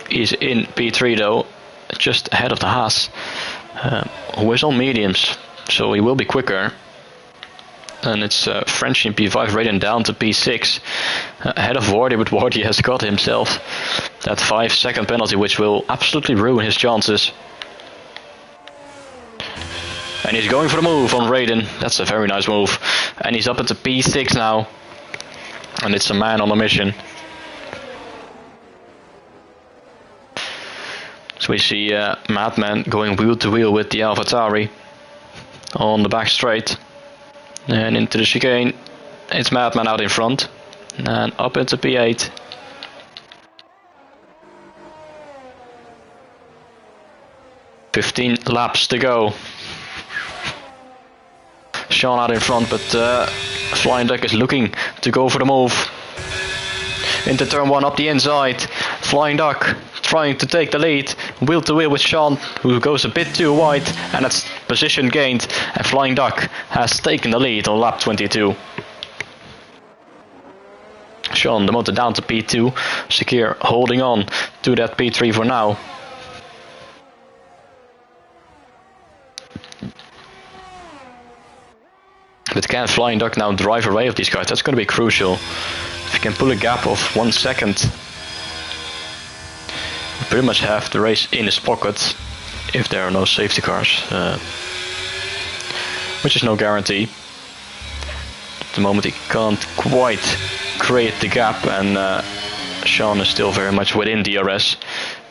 he's in P3 though, just ahead of the Haas, who is on mediums, so he will be quicker. And it's French in P5 rating down to P6, ahead of Wardy, but Wardy has got himself that 5-second penalty, which will absolutely ruin his chances. And he's going for the move on Raiden. That's a very nice move. And he's up into P6 now. And it's a man on a mission. So we see Madman going wheel to wheel with the AlphaTauri on the back straight. And into the chicane. It's Madman out in front. And up into P8. "15 laps to go." Sean out in front, but Flying Duck is looking to go for the move. Into turn 1 up the inside. Flying Duck trying to take the lead. Wheel to wheel with Sean, who goes a bit too wide, and it's position gained. And Flying Duck has taken the lead on lap 22. Sean demoted down to P2. Sakir holding on to that P3 for now. But can Flying Duck now drive away of these guys? That's going to be crucial. If he can pull a gap of 1 second, he pretty much have the race in his pocket if there are no safety cars, which is no guarantee. At the moment he can't quite create the gap, and Sean is still very much within DRS,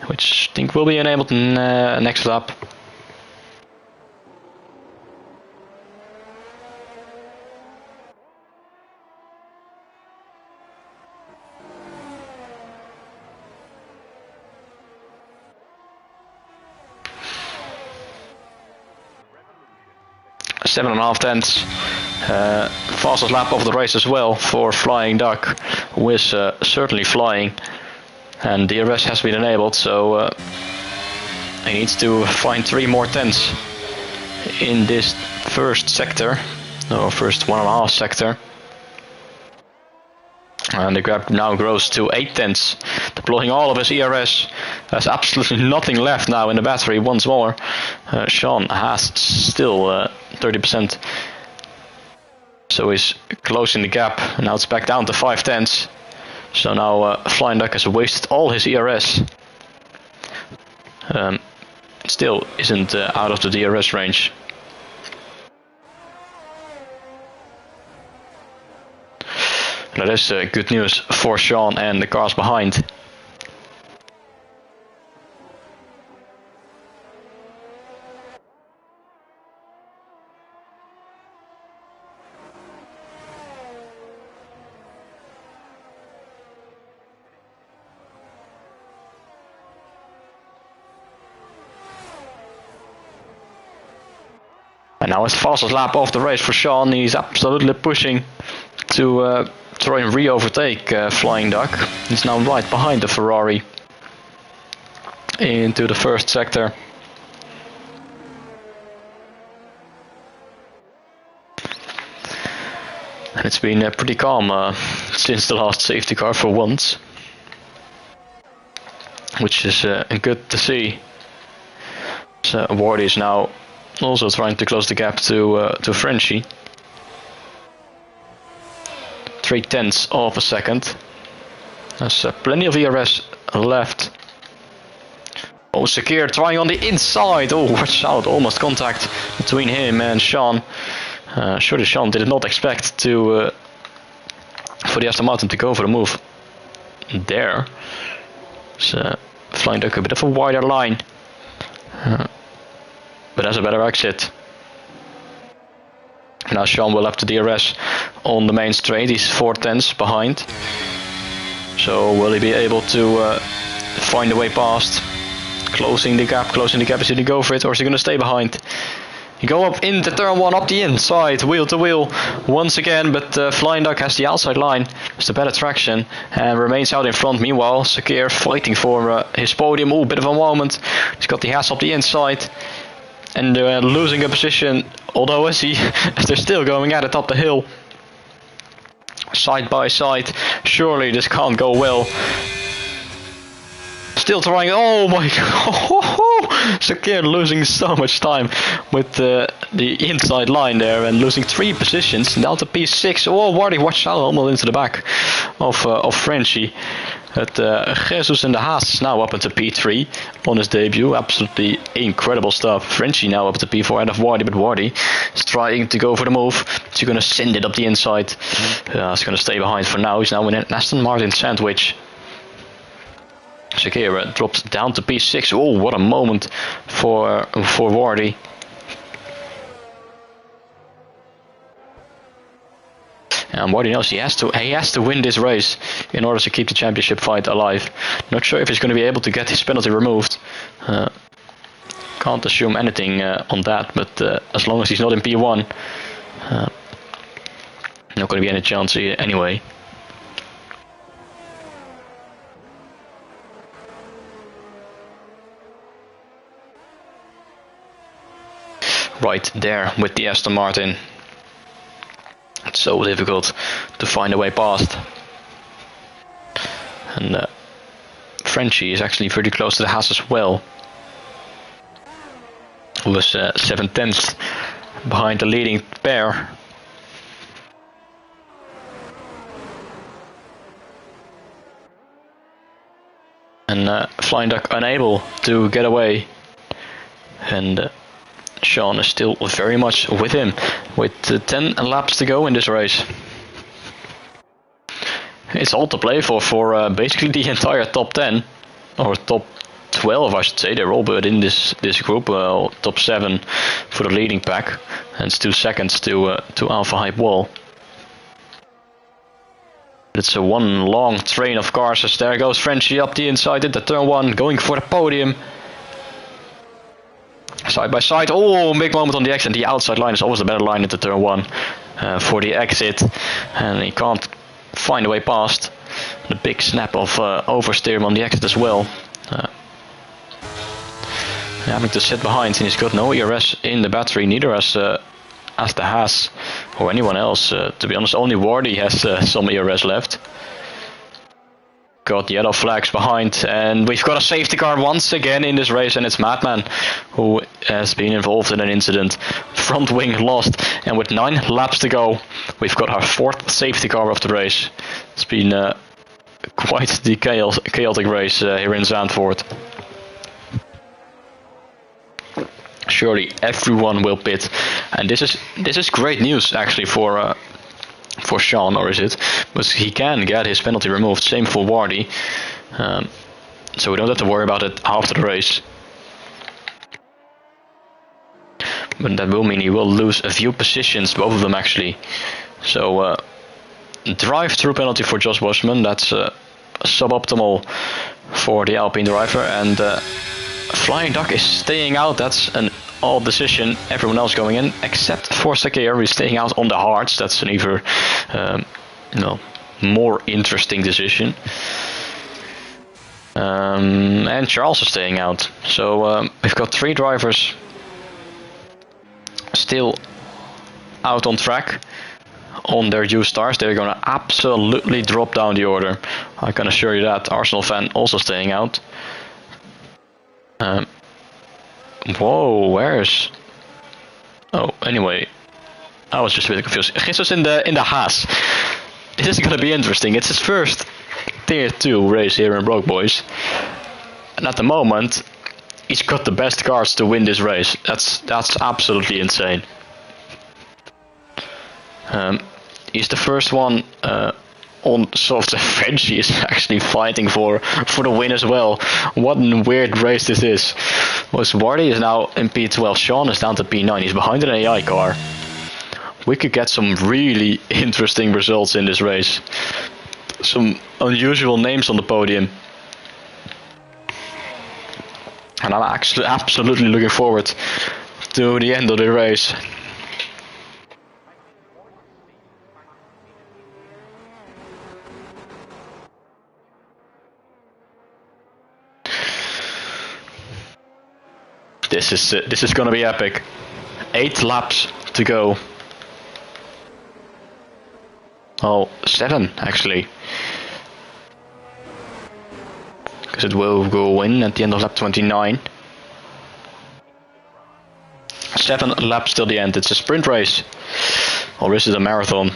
which I think will be enabled next lap. Seven and a half tenths. Fastest lap of the race as well for Flying Duck, who is certainly flying. And DRS has been enabled, so he needs to find 3 more tenths in this first sector, or first 1.5 sector. And the gap now grows to 8 tenths, deploying all of his ERS. There's absolutely nothing left now in the battery once more. Sean has still 30%. So he's closing the gap. Now it's back down to 5 tenths. So now Flying Duck has wasted all his ERS. Still isn't out of the DRS range. That is good news for Sean and the cars behind. And now it's fastest lap of the race for Sean. He's absolutely pushing to try and re-overtake Flying Duck. He's now right behind the Ferrari into the first sector. And it's been pretty calm since the last safety car for once, which is good to see. So Ward is now also trying to close the gap to Frenchie. 3 tenths of a second. There's plenty of ERS left. Oh, Sakir trying on the inside. Oh, watch out, almost contact between him and Sean. Surely Sean did not expect to for the Aston Martin to go for the move there. So Flying Duck a bit of a wider line, but has a better exit. Now Sean will have to DRS on the main straight. He's 4 tenths behind. So will he be able to find a way past? Closing the gap. Is he going to go for it, or is he going to stay behind? He go up into turn 1, up the inside, wheel to wheel once again, but Flying Duck has the outside line. It's the better traction and remains out in front. Meanwhile, Sakir fighting for his podium. Oh, bit of a moment. He's got the Haas up the inside. And losing a position, although as they're still going at it up the hill, side by side. Surely this can't go well. Still trying. Oh my god! Sakir losing so much time with the inside line there and losing 3 positions down to P6. Oh, Wardy, watch out, almost into the back of Frenchie. But Jesus and the Haas is now up into P3 on his debut. Absolutely incredible stuff. Frenchie now up to P4 out of Wardy, but Wardy is trying to go for the move. He's going to send it up the inside. He's going to stay behind for now. He's now in an Aston Martin sandwich. Shakira drops down to P6. Oh, what a moment for Wardy. And Wardy knows he has to win this race in order to keep the championship fight alive. Not sure if he's going to be able to get his penalty removed. Can't assume anything on that, but as long as he's not in P1, not going to be any chance anyway. Right there with the Aston Martin. It's so difficult to find a way past. And Frenchie is actually pretty close to the Haas as well. Who was 7/10 behind the leading pair. And Flying Duck unable to get away. And Sean is still very much with him, with 10 laps to go in this race. It's all to play for basically the entire top 10, or top 12 I should say. They're all but in this group. Top 7 for the leading pack, and it's 2 seconds to Alpha Hype Wall. It's a one long train of cars as there goes Frenchie up the inside into turn 1, going for the podium. Side by side. Oh, big moment on the exit. The outside line is always a better line into turn 1 for the exit, and he can't find a way past. The big snap of oversteer on the exit as well. Having to sit behind, and he's got no ERS in the battery, neither as the Haas or anyone else. To be honest, only Wardy has some ERS left. Got yellow flags behind, and we've got a safety car once again in this race, and it's Madman who has been involved in an incident. Front wing lost, and with 9 laps to go, we've got our 4th safety car of the race. It's been quite the chaotic race here in Zandvoort. Surely everyone will pit, and this is great news actually for Sean, or is it? But he can get his penalty removed. Same for Wardy, so we don't have to worry about it after the race. But that will mean he will lose a few positions, both of them actually. So drive-through penalty for Josh Bushman. That's suboptimal for the Alpine driver, and Flying Duck is staying out. That's an odd decision. Everyone else going in except for Sakir, who's staying out on the hards. That's an even more interesting decision. And Charles is staying out. So we've got 3 drivers still out on track on their used stars. They're going to absolutely drop down the order, I can assure you that. Arsenal fan also staying out. Whoa, where's... Oh, anyway, I was just a bit confused. Jesus in the Haas. This is gonna be interesting. It's his first Tier 2 race here in Broke Boys, and at the moment, he's got the best cars to win this race. That's absolutely insane. He's the first one on soft. Frenchie is actually fighting for the win as well. What a weird race this is. Wardy is now in P12. Sean is down to P9. He's behind an AI car. We could get some really interesting results in this race. Some unusual names on the podium. And I'm actually absolutely looking forward to the end of the race. This is gonna be epic. 8 laps to go. Oh, 7 actually. Because it will go in at the end of lap 29. 7 laps till the end. It's a sprint race. Or is it a marathon?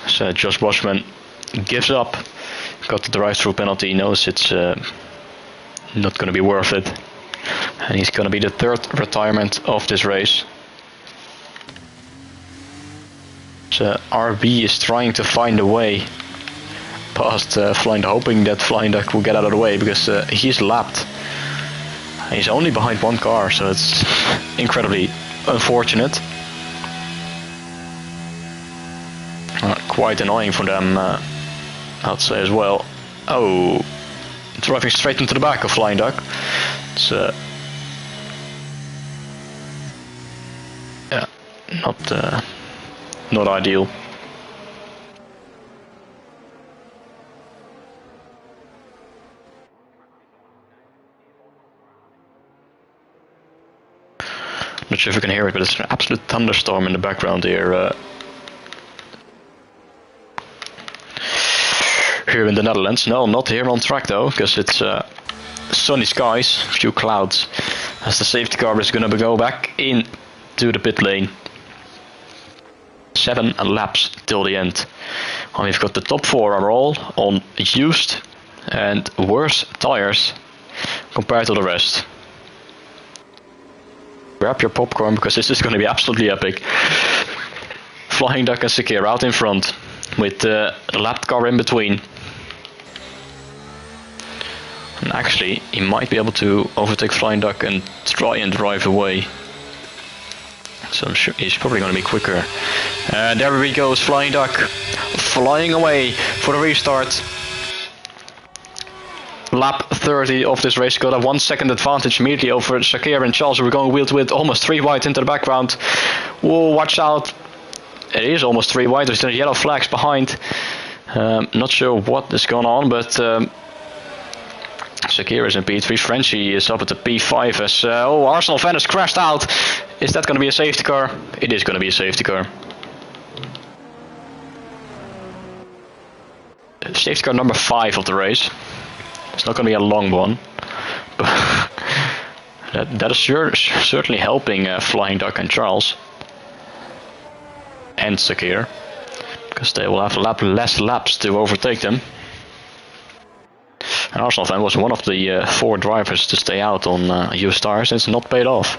So Josh Boschman gives up. Got the drive-through penalty. He knows it's not going to be worth it. And he's going to be the 3rd retirement of this race. So RB is trying to find a way past Flying Duck, hoping that Flying Duck will get out of the way, because he's lapped. He's only behind one car, so it's incredibly unfortunate. Quite annoying for them, I'd say as well. Oh, driving straight into the back of Flying Duck. It's yeah, not ideal. Not sure if you can hear it, but it's an absolute thunderstorm in the background here. Here in the Netherlands. No, not here on track though, because it's sunny skies, few clouds. As the safety car is going to go back into the pit lane. 7 laps till the end. And we've got the top 4 are all on used and worse tires compared to the rest. Grab your popcorn, because this is going to be absolutely epic. Flying Duck and Sakir out in front with the lapped car in between. And actually, he might be able to overtake Flying Duck and try and drive away. So I'm sure he's probably going to be quicker. And there he goes, Flying Duck, flying away for the restart. Lap 30 of this race, got a 1 second advantage immediately over Sakir and Charles. We're going wheel to wheel, almost 3 wide into the background. Whoa, watch out. It is almost 3 wide, there's yellow flags behind. Not sure what is going on, but Sakir is in P3, Frenchie is up at the P5 as Arsenal fan has crashed out. Is that going to be a safety car? It is going to be a safety car. Safety car number 5 of the race. It's not going to be a long one, but that is certainly helping Flying Duck and Charles and Sakir, because they will have less laps to overtake them. And Arsenal fan was one of the 4 drivers to stay out on used tires, and it's not paid off,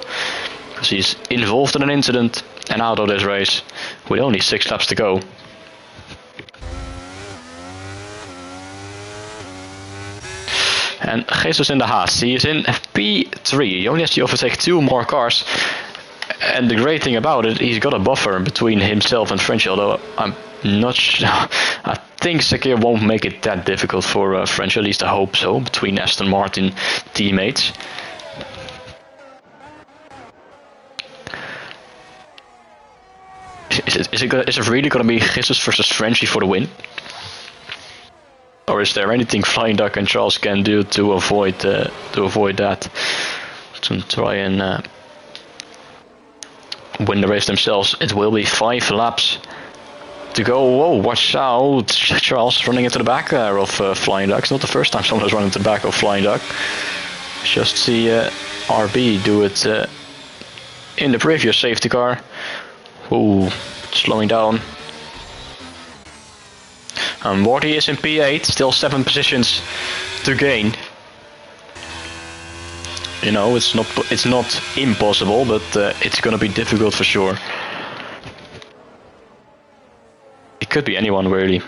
because he's involved in an incident and out of this race with only 6 laps to go. And Jesus in the Haas, he is in P3, he only has to overtake 2 more cars. And the great thing about it, he's got a buffer between himself and French, although I'm not sure. I think Sakir won't make it that difficult for French, at least I hope so, between Aston Martin teammates. Is it really going to be Jesus versus Frenchie for the win? Or is there anything Flying Duck and Charles can do to avoid that? To try and win the race themselves. It will be 5 laps to go. Whoa, watch out. Charles running into the back there of Flying Duck. It's not the first time someone has run into the back of Flying Duck. Just see RB do it in the previous safety car. Ooh, slowing down. And Morty is in P8, still 7 positions to gain. You know, it's not impossible, but it's gonna be difficult for sure. It could be anyone really.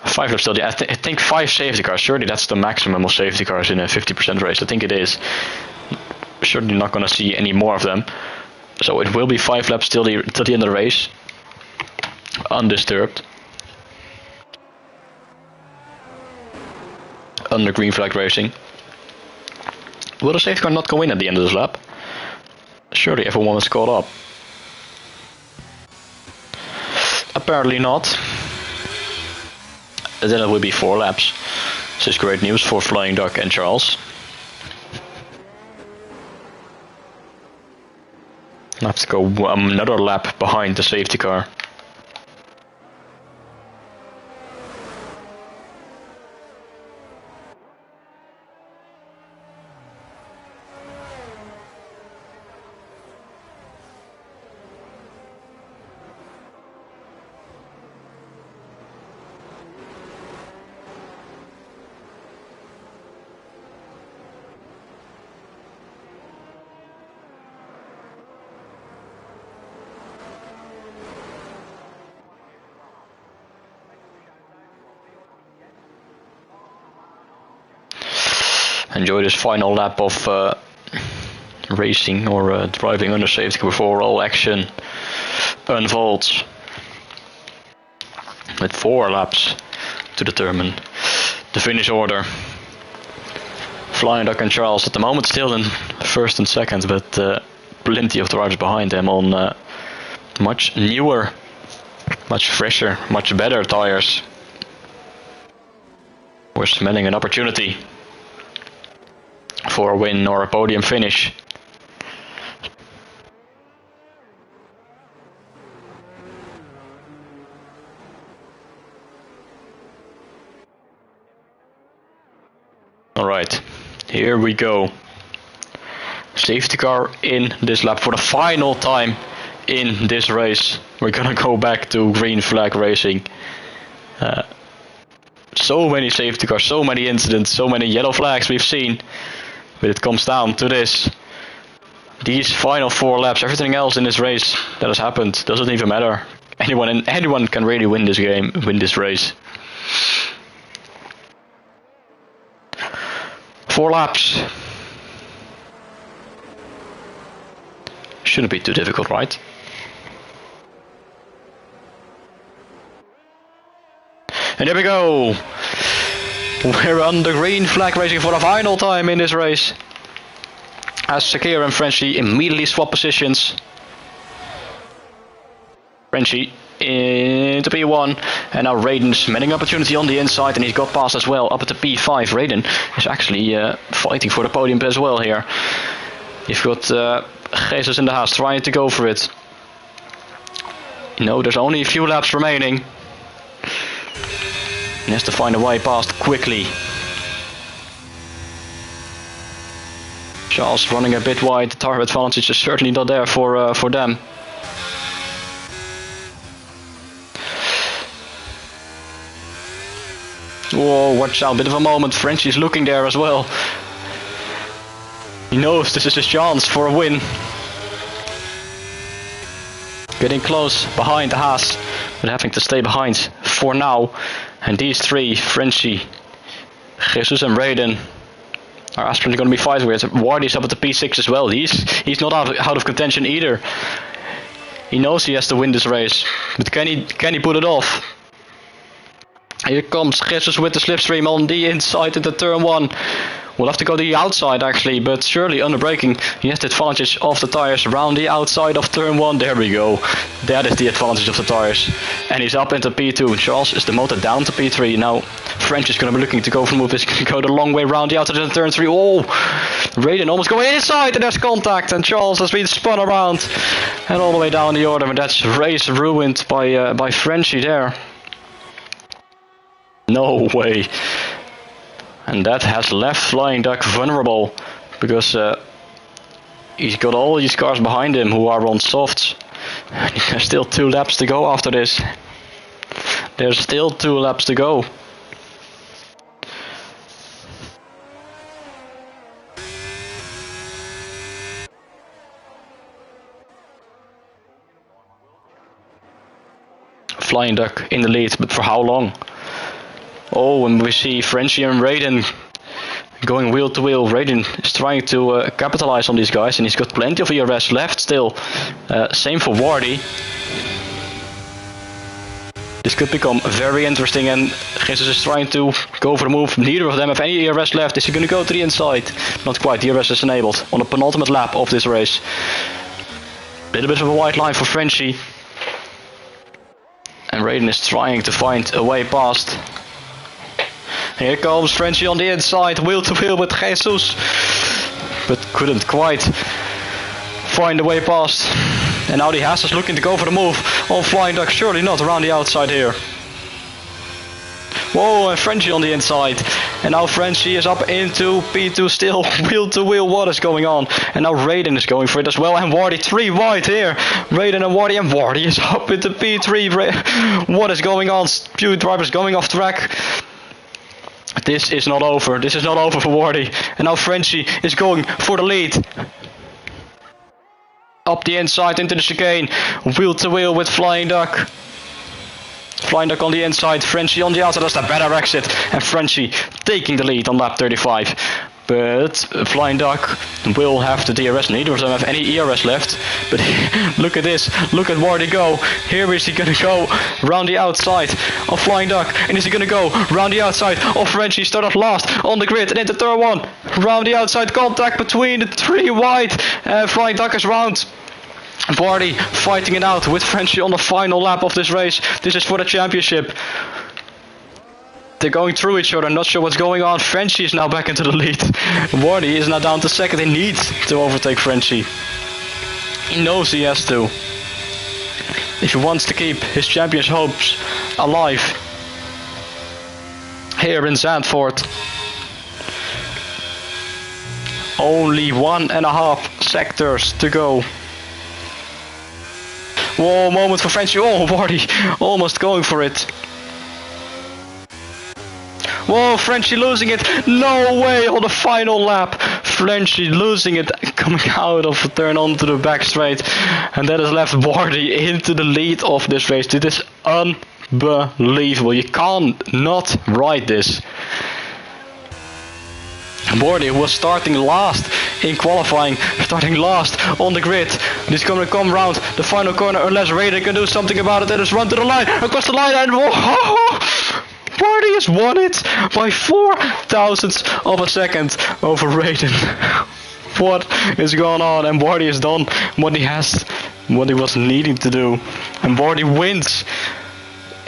Five laps still. I think 5 safety cars. Surely that's the maximum of safety cars in a 50% race. I think it is. Certainly not going to see any more of them. So it will be 5 laps till the end of the race, undisturbed, under green flag racing. Will the safety car not go in at the end of this lap? Surely everyone is caught up. Apparently not. And then it will be 4 laps. This is great news for Flying Duck and Charles. I have to go another lap behind the safety car. enjoy this final lap of racing or driving under safety before all action unfolds. With 4 laps to determine the finish order. Flying Duck and Charles at the moment still in first and second, but plenty of drivers behind them on much newer, much fresher, much better tires. We're smelling an opportunity for a win or a podium finish. Alright, here we go. Safety car in this lap for the final time in this race. We're gonna go back to green flag racing. So many safety cars, so many incidents, so many yellow flags we've seen. But it comes down to this. These final 4 laps, everything else in this race that has happened doesn't even matter. Anyone can really win this game, win this race. 4 laps. Shouldn't be too difficult, right? And here we go. We're on the green flag racing for the final time in this race. As Sakir and Frenchie immediately swap positions. Frenchie into P1, and now Raiden's many opportunity on the inside, and he's got past as well up at the P5. Raiden is actually fighting for the podium as well here. You've got Jesus in the house trying to go for it. You know, there's only a few laps remaining. He has to find a way past quickly. Charles running a bit wide. The tire advantage is certainly not there for them. Whoa, watch out, bit of a moment. Frenchie's looking there as well. He knows this is his chance for a win. Getting close behind the Haas, but having to stay behind for now. And these 3, Frenchie, Jesus and Raiden, are absolutely going to be fighting with. Wardy's up at the P6 as well. He's not out of contention either. He knows he has to win this race, but can he put it off? Here comes Jesus with the slipstream on the inside into turn 1. We'll have to go to the outside actually, but surely under braking he has the advantage of the tires around the outside of turn 1. There we go. That is the advantage of the tires. And he's up into P2. Charles is demoted down to P3. Now French is going to be looking to go for the move. He's going to go the long way around the outside into turn 3. Oh! Raiden almost going inside, and there's contact, and Charles has been spun around and all the way down the order. And that's race ruined by Frenchie there. No way. And that has left Flying Duck vulnerable, because he's got all these cars behind him who are on softs. There's still 2 laps to go after this. There's still 2 laps to go. Flying Duck in the lead, but for how long? Oh, and we see Frenchie and Raiden going wheel to wheel. Raiden is trying to capitalize on these guys, and he's got plenty of ERS left still. Same for Wardy. This could become very interesting, and Jesus is trying to go for the move. Neither of them have any ERS left. Is he going to go to the inside? Not quite. The ERS is enabled on the penultimate lap of this race. Little bit of a white line for Frenchie. And Raiden is trying to find a way past. Here comes Frenchie on the inside, wheel to wheel with Jesus, but couldn't quite find a way past. And now the Haas is looking to go for the move on Flying Duck, surely not around the outside here. Whoa, and Frenchie on the inside. And now Frenchie is up into P2 still, wheel to wheel, what is going on? And now Raiden is going for it as well, and Wardy 3 wide here. Raiden and Wardy is up into P3. What is going on? Few drivers going off track. This is not over. This is not over for Wardy. And now Frenchie is going for the lead. Up the inside into the chicane. Wheel to wheel with Flying Duck. Flying Duck on the inside. Frenchie on the outside. That's the better exit. And Frenchie taking the lead on lap 35. But Flying Duck will have the DRS. Neither of them have any ERS left. But look at this. Look at Wardy go. Here is he going to go round the outside of Flying Duck. And is he going to go round the outside of Frenchie? Start off last on the grid. And then the third one. Round the outside. Contact between the three wide. Flying Duck is round. Wardy fighting it out with Frenchie on the final lap of this race. This is for the championship. They're going through each other, not sure what's going on. Frenchie is now back into the lead. Wardy is now down to second. He needs to overtake Frenchie. He knows he has to. If he wants to keep his champion's hopes alive. Here in Zandvoort. Only 1.5 sectors to go. Whoa, moment for Frenchie. Oh, Wardy almost going for it. Whoa, Frenchie losing it. No way on the final lap. Frenchie losing it, coming out of a turn onto the back straight. And that has left Wardy into the lead of this race. This is unbelievable. You can't not ride this. Wardy was starting last in qualifying, starting last on the grid. He's going to come round the final corner unless Raider can do something about it. And just run to the line, across the line, and whoa! Wardy has won it by 0.004 of a second over Raiden. What is going on? And Wardy has done what he was needing to do. And Wardy wins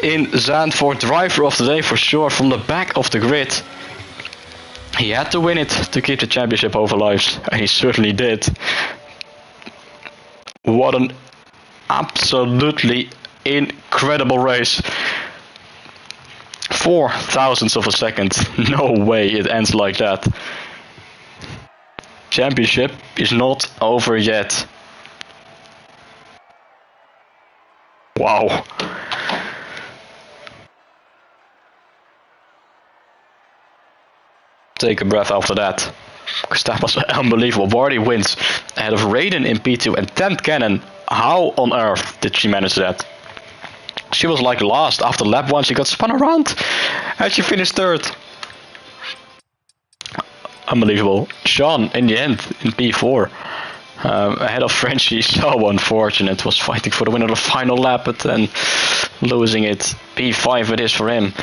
in Zandvoort, driver of the day for sure, from the back of the grid. He had to win it to keep the championship over lives, and he certainly did. What an absolutely incredible race. 0.004 of a second. No way it ends like that. Championship is not over yet. Wow. Take a breath after that. Because that was unbelievable. Wardy wins ahead of Raiden in P2 and 10th Cannon. How on earth did she manage that? She was like last after lap 1. She got spun around and she finished third. Unbelievable. Sean in the end in P4 ahead of Frenchie. So unfortunate. Was fighting for the win of the final lap but then losing it. P5 it is for him.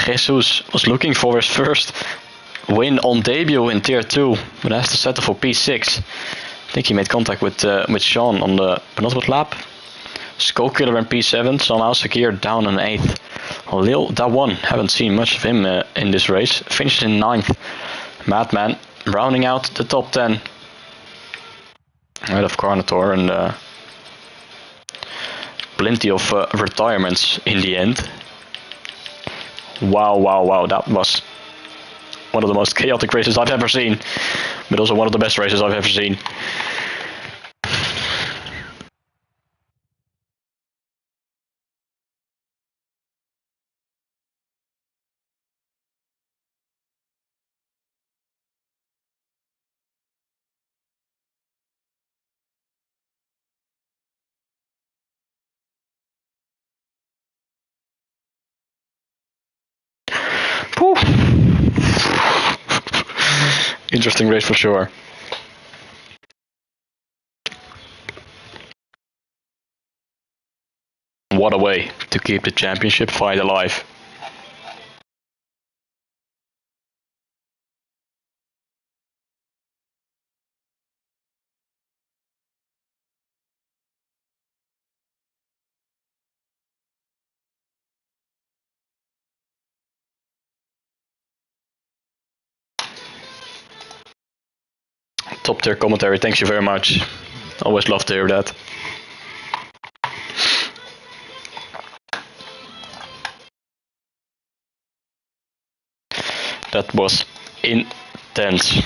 Jesus was looking for his first win on debut in tier 2 but has to settle for P6. I think he made contact with Sean on the penultimate lap. Skull Killer in P7, somehow Sakir down in 8th. Lil Dawan, haven't seen much of him in this race, finishes in 9th. Madman rounding out the top 10. Ahead of Carnotaur and plenty of retirements in the end. Wow, that was one of the most chaotic races I've ever seen, but also one of the best races I've ever seen. Interesting race for sure. What a way to keep the championship fight alive. Top tier commentary, thank you very much. Always love to hear that. That was intense.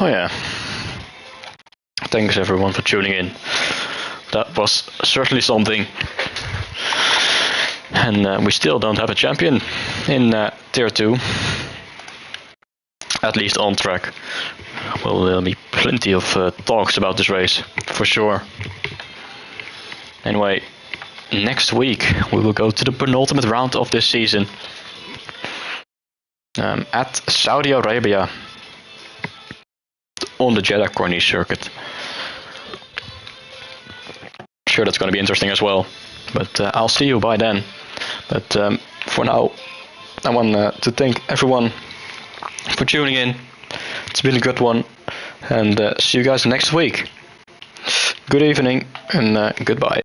Oh yeah. Thanks everyone for tuning in. That was certainly something. And we still don't have a champion in Tier 2. At least on track. Well, there'll be plenty of talks about this race, for sure. Anyway, next week we will go to the penultimate round of this season. At Saudi Arabia. On the Jeddah Corniche circuit. Sure, that's going to be interesting as well. But I'll see you by then. But for now, I want to thank everyone for tuning in. It's been a good one. And see you guys next week. Good evening and goodbye.